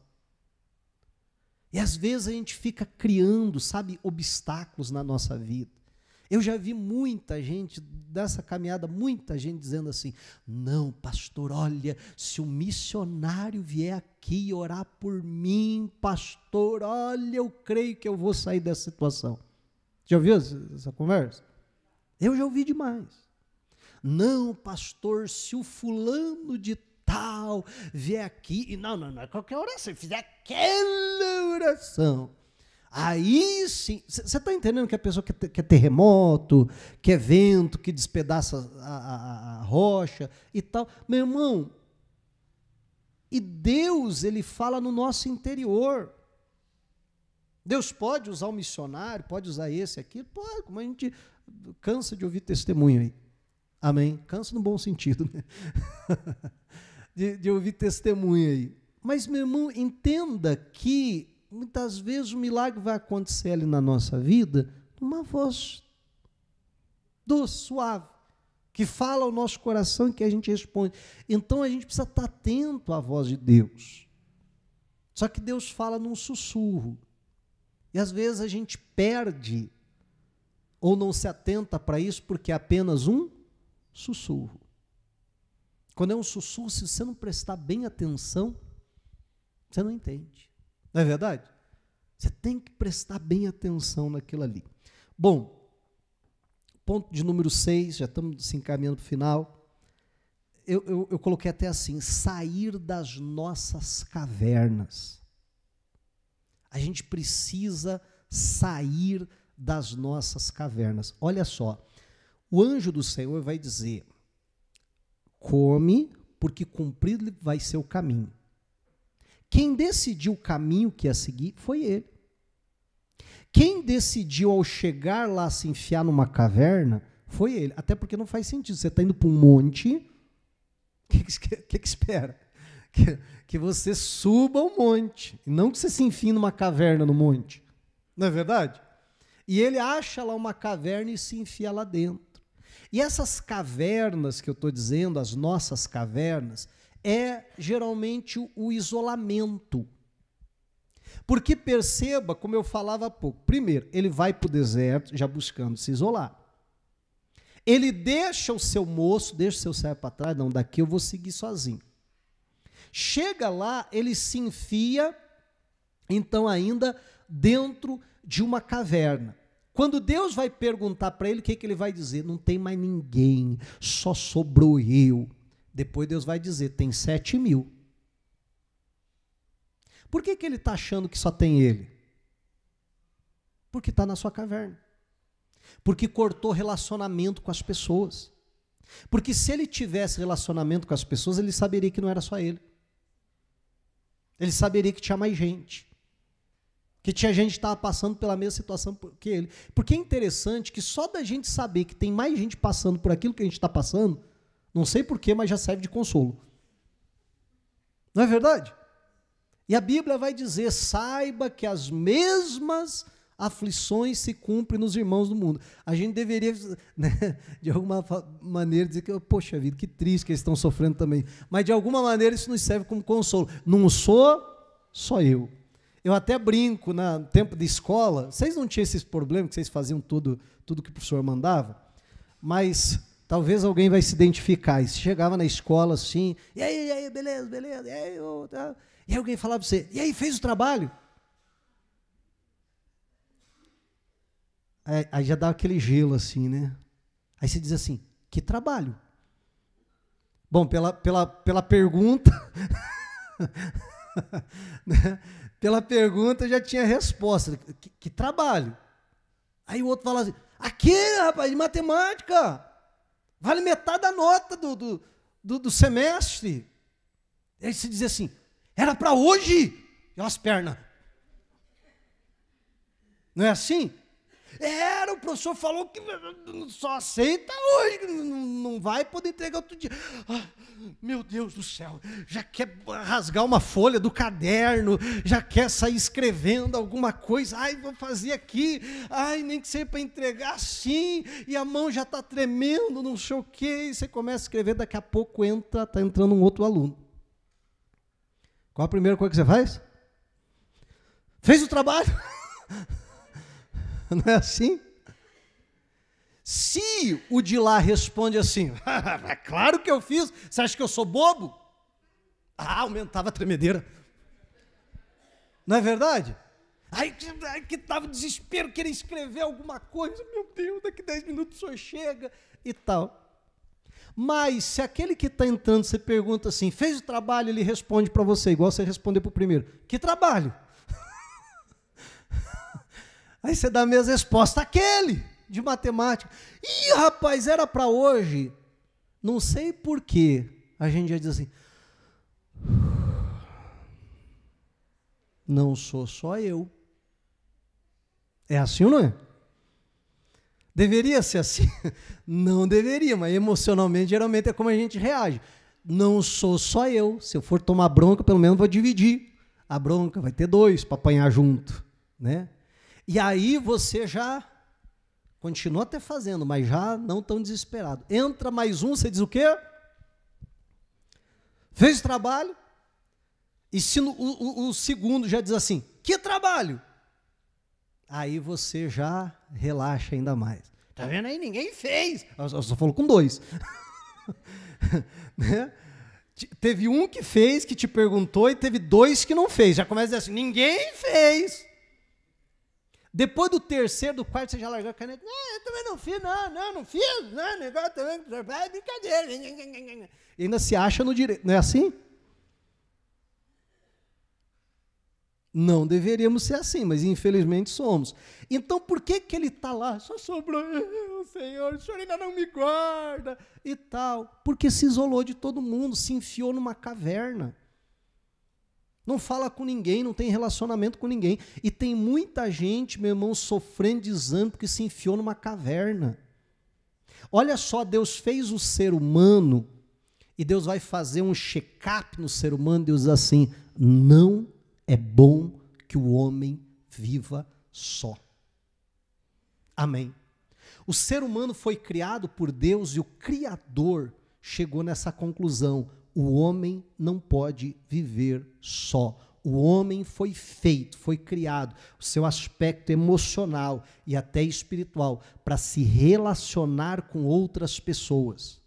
E às vezes a gente fica criando, sabe, obstáculos na nossa vida. Eu já vi muita gente, dessa caminhada, muita gente dizendo assim, não, pastor, olha, se o missionário vier aqui orar por mim, pastor, olha, eu creio que eu vou sair dessa situação. Já ouviu essa conversa? Eu já ouvi demais. Não, pastor, se o fulano de tal vier aqui, e não, qualquer oração, se fizer aquela oração, aí sim, você está entendendo que a pessoa quer terremoto, quer vento, que despedaça a rocha e tal. Meu irmão, e Deus, ele fala no nosso interior. Deus pode usar um missionário, pode usar esse aqui, pode, como a gente cansa de ouvir testemunho aí. Amém? Cansa no bom sentido, né? de ouvir testemunho aí. Mas, meu irmão, entenda que muitas vezes o milagre vai acontecer ali na nossa vida numa voz doce, suave, que fala ao nosso coração e que a gente responde. Então a gente precisa estar atento à voz de Deus. Só que Deus fala num sussurro. E às vezes a gente perde ou não se atenta para isso porque é apenas um sussurro. Quando é um sussurro, se você não prestar bem atenção, você não entende. Não é verdade? Você tem que prestar bem atenção naquilo ali. Bom, ponto de número 6, já estamos se encaminhando para o final. Eu coloquei até assim, sair das nossas cavernas. A gente precisa sair das nossas cavernas. Olha só, o anjo do Senhor vai dizer, come, porque cumprido vai ser o caminho. Quem decidiu o caminho que ia seguir foi ele. Quem decidiu ao chegar lá se enfiar numa caverna foi ele. Até porque não faz sentido. Você está indo para um monte, o que espera? Que você suba o monte, e não que você se enfie numa caverna no monte. Não é verdade? E ele acha lá uma caverna e se enfia lá dentro. E essas cavernas que eu estou dizendo, as nossas cavernas, é geralmente o isolamento. Porque perceba, como eu falava há pouco, primeiro, ele vai para o deserto já buscando se isolar. Ele deixa o seu moço, deixa o seu servo para trás, não, daqui eu vou seguir sozinho. Chega lá, ele se enfia, então ainda dentro de uma caverna. Quando Deus vai perguntar para ele, o que ele vai dizer? Não tem mais ninguém, só sobrou eu. Depois Deus vai dizer, tem 7.000. Por que ele está achando que só tem ele? Porque está na sua caverna. Porque cortou relacionamento com as pessoas. Porque se ele tivesse relacionamento com as pessoas, ele saberia que não era só ele. Ele saberia que tinha mais gente. Que tinha gente que estava passando pela mesma situação que ele. Porque é interessante que só da gente saber que tem mais gente passando por aquilo que a gente está passando, não sei porquê, mas já serve de consolo. Não é verdade? E a Bíblia vai dizer, saiba que as mesmas aflições se cumprem nos irmãos do mundo. A gente deveria, né, de alguma maneira, dizer que, poxa vida, que triste que eles estão sofrendo também. Mas, de alguma maneira, isso nos serve como consolo. Não sou só eu. Eu até brinco, no tempo de escola, vocês não tinham esses problemas, que vocês faziam tudo que o professor mandava, mas talvez alguém vai se identificar. E se chegava na escola assim, e aí, beleza, e aí, tá. E aí alguém falava para você, e aí, fez o trabalho? Aí já dá aquele gelo assim, né? Aí você diz assim, que trabalho? Bom, pela pergunta, né? Pela pergunta já tinha resposta, que trabalho? Aí o outro fala assim, aqui, rapaz, de matemática, vale metade da nota do semestre. Aí você diz assim, era para hoje? E as pernas. Não é assim? Era, o professor falou que só aceita hoje, não vai poder entregar outro dia. Ah, meu Deus do céu, já quer rasgar uma folha do caderno, já quer sair escrevendo alguma coisa. Ai, vou fazer aqui, ai, nem que seja para entregar assim, e a mão já está tremendo, não sei o quê, e você começa a escrever, daqui a pouco está entrando um outro aluno. Qual a primeira coisa que você faz? Fez o trabalho? Não é assim? Se o de lá responde assim, é claro que eu fiz, você acha que eu sou bobo? Ah, aumentava a tremedeira. Não é verdade? Aí que estava desespero, queria escrever alguma coisa, meu Deus, daqui 10 minutos o senhor chega e tal. Mas se aquele que está entrando, você pergunta assim, fez o trabalho, ele responde para você, igual você respondeu para o primeiro, que trabalho? Aí você dá a mesma resposta, aquele de matemática. Ih, rapaz, era para hoje. Não sei por quê. A gente já diz assim, não sou só eu. É assim ou não é? Deveria ser assim? Não deveria, mas emocionalmente, geralmente é como a gente reage. Não sou só eu. Se eu for tomar bronca, pelo menos vou dividir. A bronca vai ter 2 para apanhar junto, né? E aí você já continua até fazendo, mas já não tão desesperado. Entra mais um, você diz o quê? Fez o trabalho. E se o segundo já diz assim, que trabalho? Aí você já relaxa ainda mais. Tá vendo aí? Ninguém fez. Eu só falo com 2. Né? Teve um que fez, que te perguntou, e teve 2 que não fez. Já começa a dizer assim, ninguém fez. Depois do terceiro, do quarto, você já largou a caneta. Eu também não fiz, não fiz. Não, negócio também, é brincadeira. E ainda se acha no direito. Não é assim? Não deveríamos ser assim, mas infelizmente somos. Então, por que ele está lá? Só sobrou eu, Senhor, o Senhor ainda não me guarda e tal. Porque se isolou de todo mundo, se enfiou numa caverna. Não fala com ninguém, não tem relacionamento com ninguém. E tem muita gente, meu irmão, sofrendo desânimo porque se enfiou numa caverna. Olha só, Deus fez o ser humano e Deus vai fazer um check-up no ser humano. Deus diz assim, não é bom que o homem viva só. Amém. O ser humano foi criado por Deus e o Criador chegou nessa conclusão. o homem não pode viver só. O homem foi feito, foi criado, o seu aspecto emocional e até espiritual, para se relacionar com outras pessoas,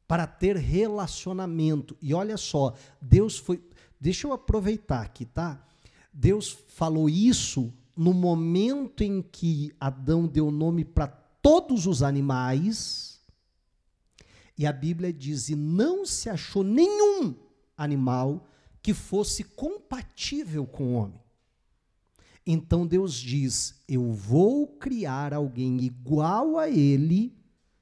para ter relacionamento. E olha só, Deus foi... Deixa eu aproveitar aqui, tá? Deus falou isso no momento em que Adão deu nome para todos os animais, e a Bíblia diz, e não se achou nenhum animal que fosse compatível com o homem. Então Deus diz, eu vou criar alguém igual a ele,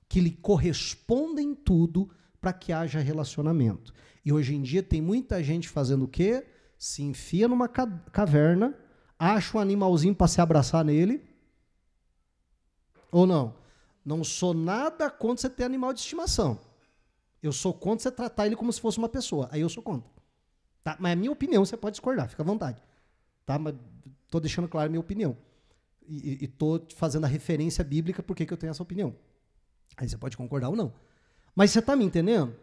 que lhe corresponda em tudo, para que haja relacionamento. E hoje em dia tem muita gente fazendo o quê? Se enfia numa caverna, acha um animalzinho para se abraçar nele, ou não? Não sou nada contra você ter animal de estimação. Eu sou contra você tratar ele como se fosse uma pessoa. Aí eu sou contra. Tá? Mas é minha opinião, você pode discordar, fica à vontade. Tá? Mas estou deixando claro a minha opinião. E estou fazendo a referência bíblica porque eu tenho essa opinião. Aí você pode concordar ou não. Mas você está me entendendo?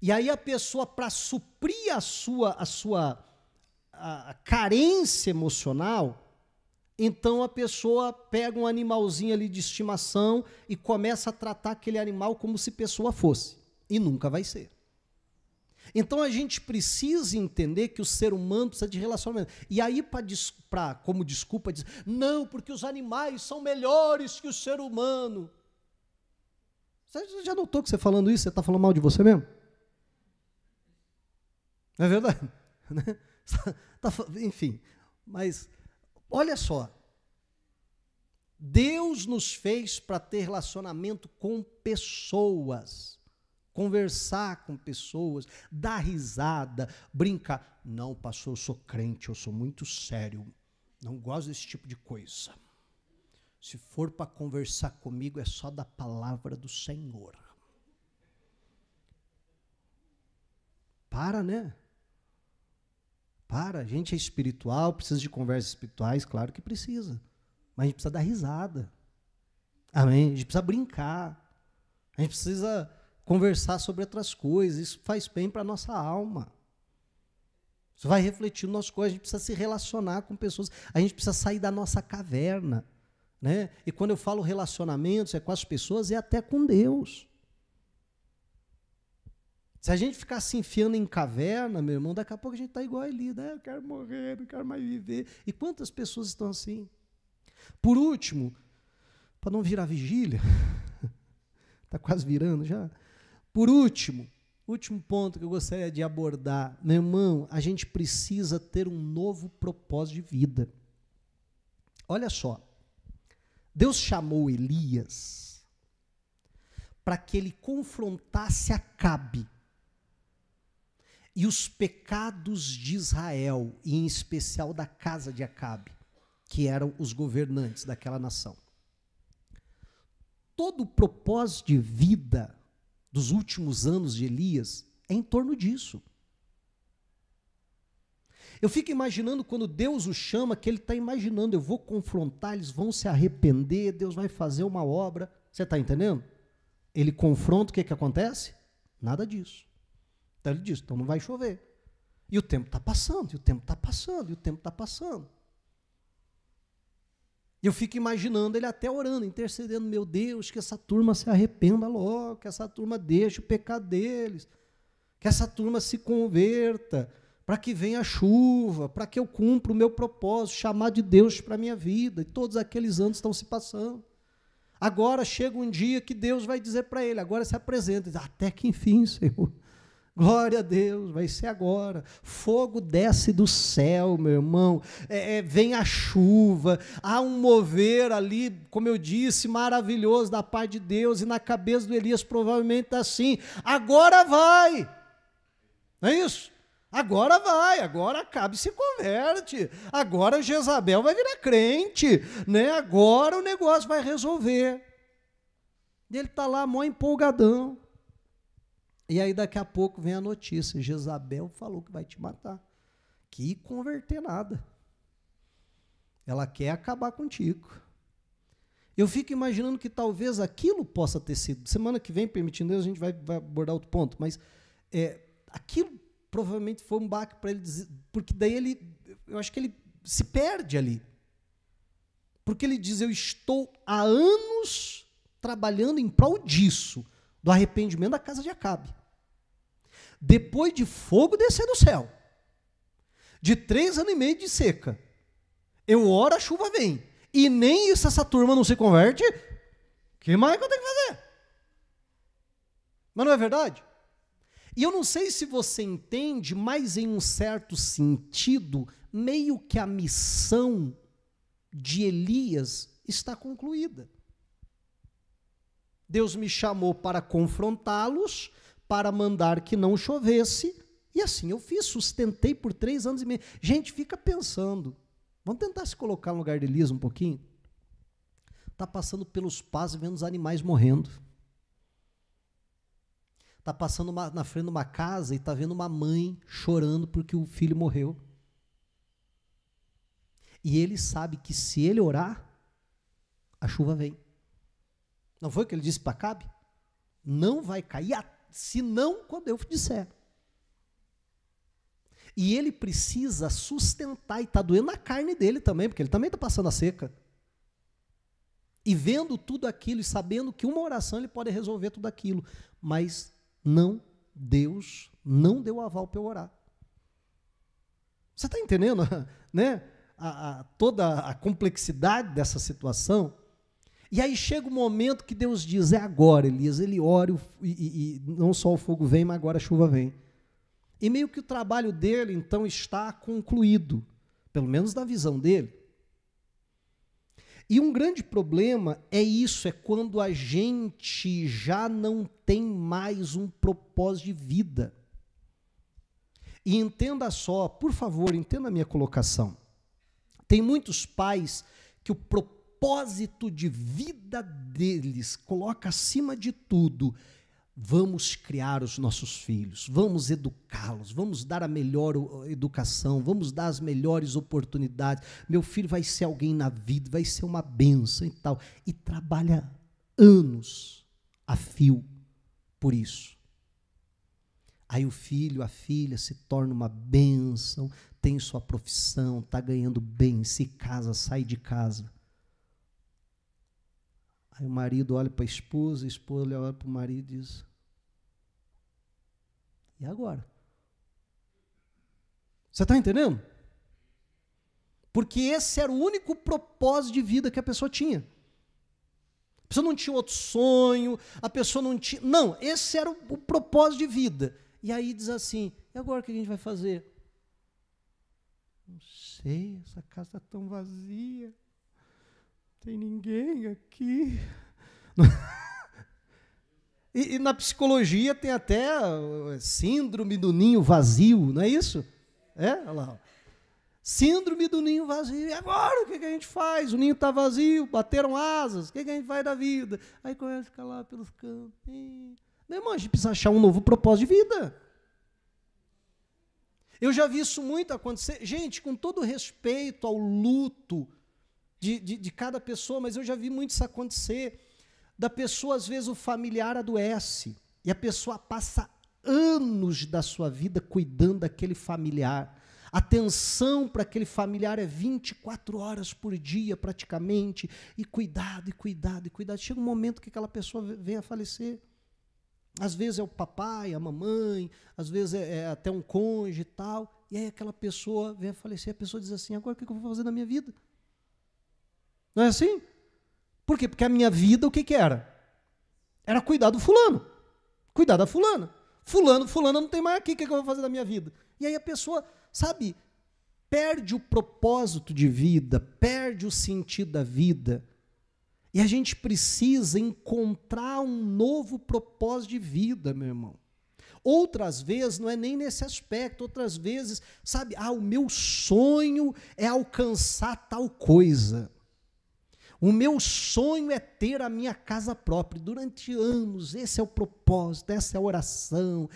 E aí a pessoa, para suprir a sua carência emocional, então a pessoa pega um animalzinho ali de estimação e começa a tratar aquele animal como se pessoa fosse. E nunca vai ser. Então a gente precisa entender que o ser humano precisa de relacionamento. E aí, como desculpa, diz, não, porque os animais são melhores que o ser humano. Você já notou que você falando isso, você está falando mal de você mesmo? Não é verdade? Enfim, mas olha só. Deus nos fez para ter relacionamento com pessoas. Conversar com pessoas, dar risada, brincar. Não, pastor, eu sou crente, eu sou muito sério. Não gosto desse tipo de coisa. Se for para conversar comigo, é só da palavra do Senhor. Para, né? Para, a gente é espiritual, precisa de conversas espirituais, claro que precisa. Mas a gente precisa dar risada. Amém? A gente precisa brincar. A gente precisa conversar sobre outras coisas. Isso faz bem para a nossa alma. Isso vai refletir nas coisas. A gente precisa se relacionar com pessoas. A gente precisa sair da nossa caverna. Né? E quando eu falo relacionamentos, é com as pessoas e até com Deus. Se a gente ficar se enfiando em caverna, meu irmão, daqui a pouco a gente está igual a Eli, né? Eu quero morrer, não quero mais viver. E quantas pessoas estão assim? Por último, para não virar vigília, está quase virando já. Por último ponto que eu gostaria de abordar, meu irmão, a gente precisa ter um novo propósito de vida. Olha só, Deus chamou Elias para que ele confrontasse Acabe e os pecados de Israel, e em especial da casa de Acabe, que eram os governantes daquela nação. Todo o propósito de vida dos últimos anos de Elias é em torno disso. Eu fico imaginando quando Deus o chama, que ele está imaginando, eu vou confrontar, eles vão se arrepender, Deus vai fazer uma obra. Você está entendendo? Ele confronta, o que acontece? Nada disso. Então ele diz, então não vai chover. E o tempo está passando, e o tempo está passando, e o tempo está passando. Eu fico imaginando ele até orando, intercedendo, meu Deus, que essa turma se arrependa logo, que essa turma deixe o pecado deles, que essa turma se converta, para que venha a chuva, para que eu cumpra o meu propósito, chamar de Deus para a minha vida. E todos aqueles anos estão se passando. Agora chega um dia que Deus vai dizer para ele, agora se apresenta, diz, até que enfim, Senhor. Glória a Deus, vai ser agora. Fogo desce do céu, meu irmão. Vem a chuva. Há um mover ali, como eu disse, maravilhoso da parte de Deus. E na cabeça do Elias provavelmente está assim: agora vai. Não é isso? Agora vai, agora Acabe se converte. Agora Jezabel vai virar crente. Né? Agora o negócio vai resolver. E ele está lá, mó empolgadão. E aí daqui a pouco vem a notícia, Jezabel falou que vai te matar. Que converter nada. Ela quer acabar contigo. Eu fico imaginando que talvez aquilo possa ter sido, semana que vem, permitindo Deus, a gente vai abordar outro ponto, mas aquilo provavelmente foi um baque para ele, porque daí eu acho que ele se perde ali. Porque ele diz, eu estou há anos trabalhando em prol disso, do arrependimento da casa de Acabe. Depois de fogo descer do céu, de 3 anos e meio de seca, eu oro, a chuva vem, e nem isso essa turma não se converte, que mais que eu tenho que fazer? Mas não é verdade? E eu não sei se você entende, mas em um certo sentido, meio que a missão de Elias está concluída. Deus me chamou para confrontá-los, para mandar que não chovesse, e assim eu fiz, sustentei por 3 anos e meio. Gente, fica pensando, vamos tentar se colocar no lugar de Elias um pouquinho? Está passando pelos passos, vendo os animais morrendo. Está passando na frente de uma casa e está vendo uma mãe chorando porque o filho morreu. E ele sabe que se ele orar, a chuva vem. Não foi o que ele disse para Acabe? Não vai cair, senão quando eu disser. E ele precisa sustentar, e está doendo na carne dele também, porque ele também está passando a seca. E vendo tudo aquilo, e sabendo que uma oração ele pode resolver tudo aquilo, mas Deus não deu aval para eu orar. Você está entendendo, né? Toda a complexidade dessa situação? E aí chega o momento que Deus diz, é agora, Elias. Ele ora e não só o fogo vem, mas agora a chuva vem. E meio que o trabalho dele, então, está concluído, pelo menos na visão dele. E um grande problema é isso, é quando a gente já não tem mais um propósito de vida. E entenda só, por favor, entenda a minha colocação. Tem muitos pais que o propósito de vida deles coloca acima de tudo. Vamos criar os nossos filhos, vamos educá-los, vamos dar a melhor educação, vamos dar as melhores oportunidades. Meu filho vai ser alguém na vida, vai ser uma bênção e tal. E trabalha anos a fio por isso. Aí o filho, a filha se torna uma bênção, tem sua profissão, está ganhando bem, se casa, sai de casa. Aí o marido olha para a esposa olha para o marido e diz, e agora? Você está entendendo? Porque esse era o único propósito de vida que a pessoa tinha. A pessoa não tinha outro sonho, a pessoa não tinha... Não, esse era o propósito de vida. E aí diz assim, e agora o que a gente vai fazer? Não sei, essa casa está tão vazia. Não tem ninguém aqui. E na psicologia tem até síndrome do ninho vazio, não é isso? Olha lá. Síndrome do ninho vazio. E agora o que a gente faz? O ninho está vazio, bateram asas, o que a gente faz da vida? Aí começa a ficar lá pelos campos. Meu irmão, a gente precisa achar um novo propósito de vida. Eu já vi isso muito acontecer. Gente, com todo respeito ao luto de cada pessoa, mas eu já vi muito isso acontecer. Da pessoa, às vezes, o familiar adoece, e a pessoa passa anos da sua vida cuidando daquele familiar. A atenção para aquele familiar é 24 horas por dia, praticamente, e cuidado, e cuidado, e cuidado. Chega um momento que aquela pessoa vem a falecer. Às vezes é o papai, a mamãe, às vezes é até um cônjuge e tal, e aí aquela pessoa vem a falecer, a pessoa diz assim, agora o que eu vou fazer na minha vida? Não é assim? Por quê? Porque a minha vida, o que era? Era cuidar do fulano, cuidar da fulana. Fulano não tem mais aqui, o que eu vou fazer da minha vida? E aí a pessoa, sabe, perde o propósito de vida, perde o sentido da vida. E a gente precisa encontrar um novo propósito de vida, meu irmão. Outras vezes, não é nem nesse aspecto, outras vezes, sabe, o meu sonho é alcançar tal coisa. O meu sonho é ter a minha casa própria. Durante anos, esse é o propósito, essa é a oração,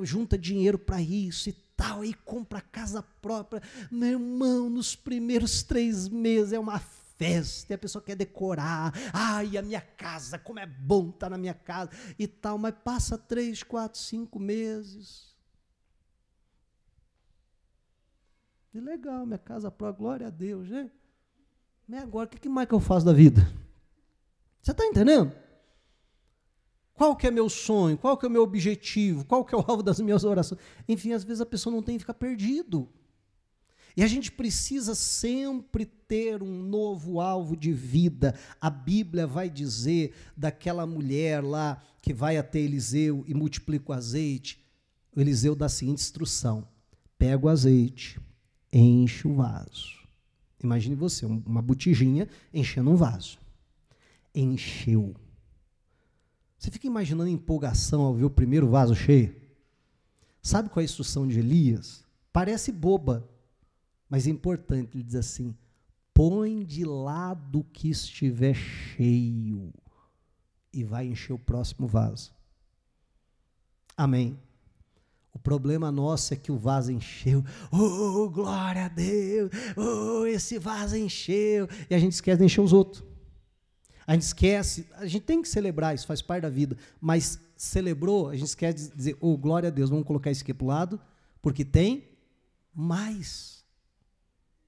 junta dinheiro para isso e tal, aí compra a casa própria. Meu irmão, nos primeiros 3 meses é uma festa, e a pessoa quer decorar, ai, a minha casa, como é bom estar na minha casa e tal, mas passa 3, 4, 5 meses, E legal, minha casa própria, glória a Deus, né? Mas agora, o que mais que eu faço da vida? Você está entendendo? Qual que é meu sonho? Qual que é o meu objetivo? Qual que é o alvo das minhas orações? Enfim, às vezes a pessoa não tem que ficar perdido. E a gente precisa sempre ter um novo alvo de vida. A Bíblia vai dizer daquela mulher lá que vai até Eliseu e multiplica o azeite. O Eliseu dá a seguinte instrução: pega o azeite, enche o vaso. Imagine você, uma botijinha enchendo um vaso. Encheu. Você fica imaginando a empolgação ao ver o primeiro vaso cheio? Sabe qual é a instrução de Elias? Parece boba, mas é importante. Ele diz assim: põe de lado o que estiver cheio e vai encher o próximo vaso. Amém. O problema nosso é que o vaso encheu. Oh, glória a Deus! Oh, esse vaso encheu! E a gente esquece de encher os outros. A gente esquece, a gente tem que celebrar, isso faz parte da vida, mas celebrou, a gente esquece de dizer, oh, glória a Deus, vamos colocar isso aqui para o lado, porque tem mais.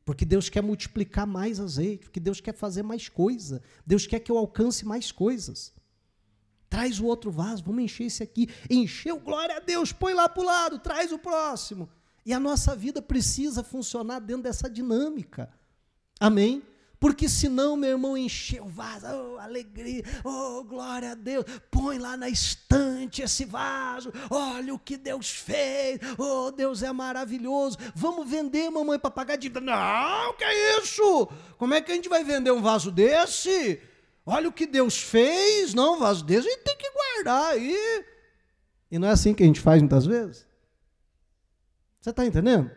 Porque Deus quer multiplicar mais azeite, porque Deus quer fazer mais coisa, Deus quer que eu alcance mais coisas. Traz o outro vaso, vamos encher esse aqui. Encheu, glória a Deus, põe lá para o lado, traz o próximo. E a nossa vida precisa funcionar dentro dessa dinâmica. Amém? Porque senão, meu irmão, encheu o vaso, oh, alegria, oh, glória a Deus, põe lá na estante esse vaso, olha o que Deus fez, oh, Deus é maravilhoso, vamos vender, mamãe, para pagar dívida. Não, que é isso? Como é que a gente vai vender um vaso desse? Olha o que Deus fez, não, um vaso desse a gente tem que guardar aí. E não é assim que a gente faz muitas vezes? Você está entendendo?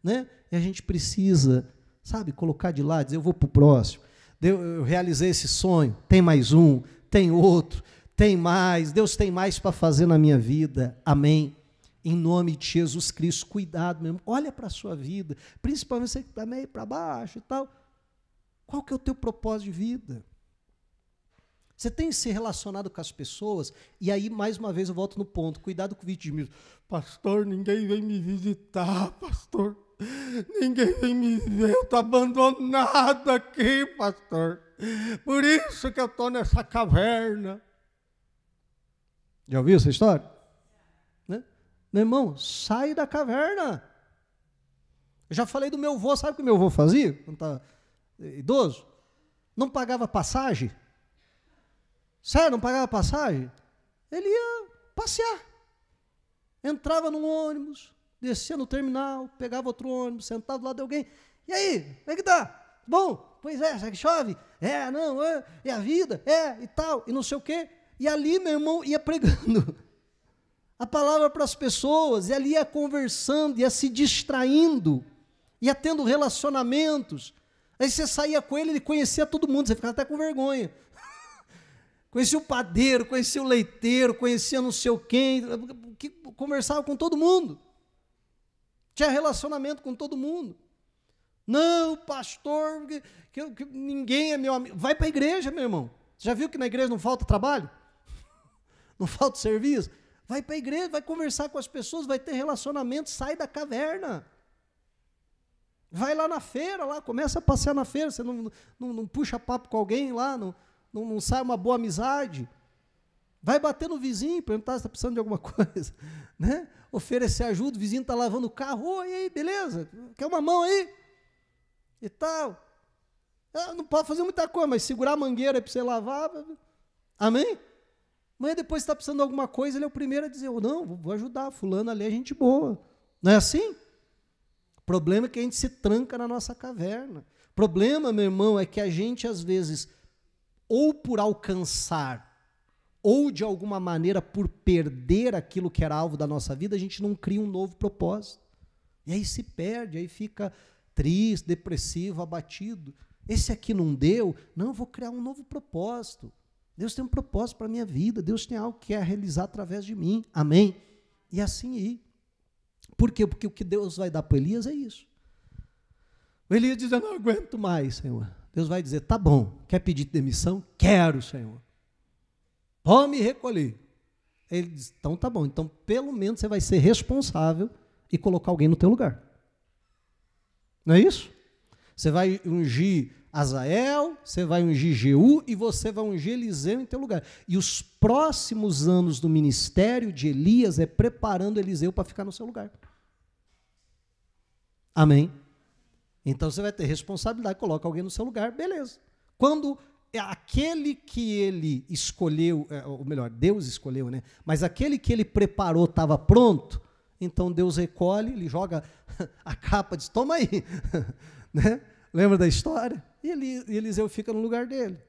Né? E a gente precisa, sabe, colocar de lado, dizer, eu vou para o próximo, eu realizei esse sonho, tem mais um, tem outro, tem mais, Deus tem mais para fazer na minha vida, amém? Em nome de Jesus Cristo, cuidado mesmo, olha para a sua vida, principalmente você que está meio para baixo e tal, qual que é o teu propósito de vida? Você tem se relacionado com as pessoas, e aí, mais uma vez, eu volto no ponto, cuidado com o vitimismo. Pastor, ninguém vem me visitar, pastor. Ninguém vem me ver, eu estou abandonado aqui, pastor. Por isso que eu estou nessa caverna. Já ouviu essa história? Né? Meu irmão, sai da caverna. Eu já falei do meu avô, sabe o que meu avô fazia? Quando estava idoso? Não pagava passagem. Sério, não pagava passagem? Ele ia passear. Entrava num ônibus, descia no terminal, pegava outro ônibus, sentava do lado de alguém. E aí, como é que tá? Bom, pois é, será que chove? É, não, é, e a vida, é, e tal, e não sei o quê. E ali, meu irmão, ia pregando a palavra para as pessoas, e ali ia conversando, ia se distraindo, ia tendo relacionamentos. Aí você saía com ele, ele conhecia todo mundo, você ficava até com vergonha. Conhecia o padeiro, conhecia o leiteiro, conhecia não sei quem, que conversava com todo mundo. Tinha relacionamento com todo mundo. Não, pastor, que ninguém é meu amigo. Vai para a igreja, meu irmão. Você já viu que na igreja não falta trabalho? Não falta serviço? Vai para a igreja, vai conversar com as pessoas, vai ter relacionamento, sai da caverna. Vai lá na feira, lá, começa a passear na feira, você não puxa papo com alguém lá, não sai uma boa amizade. Vai bater no vizinho, perguntar se está precisando de alguma coisa, né? Oferecer ajuda, o vizinho está lavando o carro, oi, e aí, beleza? Quer uma mão aí? E tal. Não pode fazer muita coisa, mas segurar a mangueira para você lavar, amém? Mas depois está precisando de alguma coisa, ele é o primeiro a dizer, não, vou ajudar, fulano ali é gente boa. Não é assim? O problema é que a gente se tranca na nossa caverna. O problema, meu irmão, é que a gente, às vezes, ou por alcançar, ou de alguma maneira por perder aquilo que era alvo da nossa vida, a gente não cria um novo propósito. E aí se perde, aí fica triste, depressivo, abatido. Esse aqui não deu, não, eu vou criar um novo propósito. Deus tem um propósito para a minha vida, Deus tem algo que quer realizar através de mim, amém? E assim ir. Por quê? Porque o que Deus vai dar para Elias é isso. O Elias diz, eu não aguento mais, Senhor. Deus vai dizer, tá bom, quer pedir demissão? Quero, Senhor. Pode me recolher. Ele diz, então tá bom, então pelo menos você vai ser responsável e colocar alguém no teu lugar. Não é isso? Você vai ungir Azael, você vai ungir Jeú e você vai ungir Eliseu em teu lugar. E os próximos anos do ministério de Elias é preparando Eliseu para ficar no seu lugar. Amém? Então você vai ter responsabilidade, coloca alguém no seu lugar, beleza. Quando aquele que ele escolheu, ou melhor, Deus escolheu, né? Mas aquele que ele preparou estava pronto, então Deus recolhe, ele joga a capa e diz, toma aí. Né? Lembra da história? E Eliseu fica no lugar dele.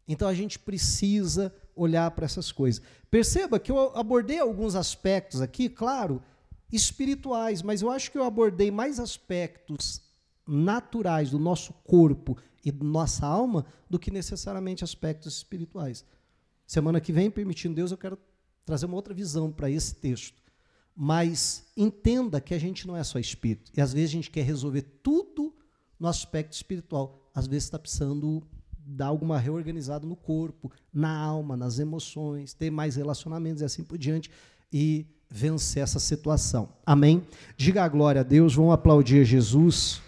Então a gente precisa olhar para essas coisas. Perceba que eu abordei alguns aspectos aqui, claro, espirituais, mas eu acho que eu abordei mais aspectos naturais do nosso corpo e da nossa alma do que necessariamente aspectos espirituais. Semana que vem, permitindo Deus, eu quero trazer uma outra visão para esse texto. Mas entenda que a gente não é só espírito. E às vezes a gente quer resolver tudo no aspecto espiritual. Às vezes está precisando dar alguma reorganizada no corpo, na alma, nas emoções, ter mais relacionamentos e assim por diante, e vencer essa situação. Amém? Diga a glória a Deus, vamos aplaudir Jesus.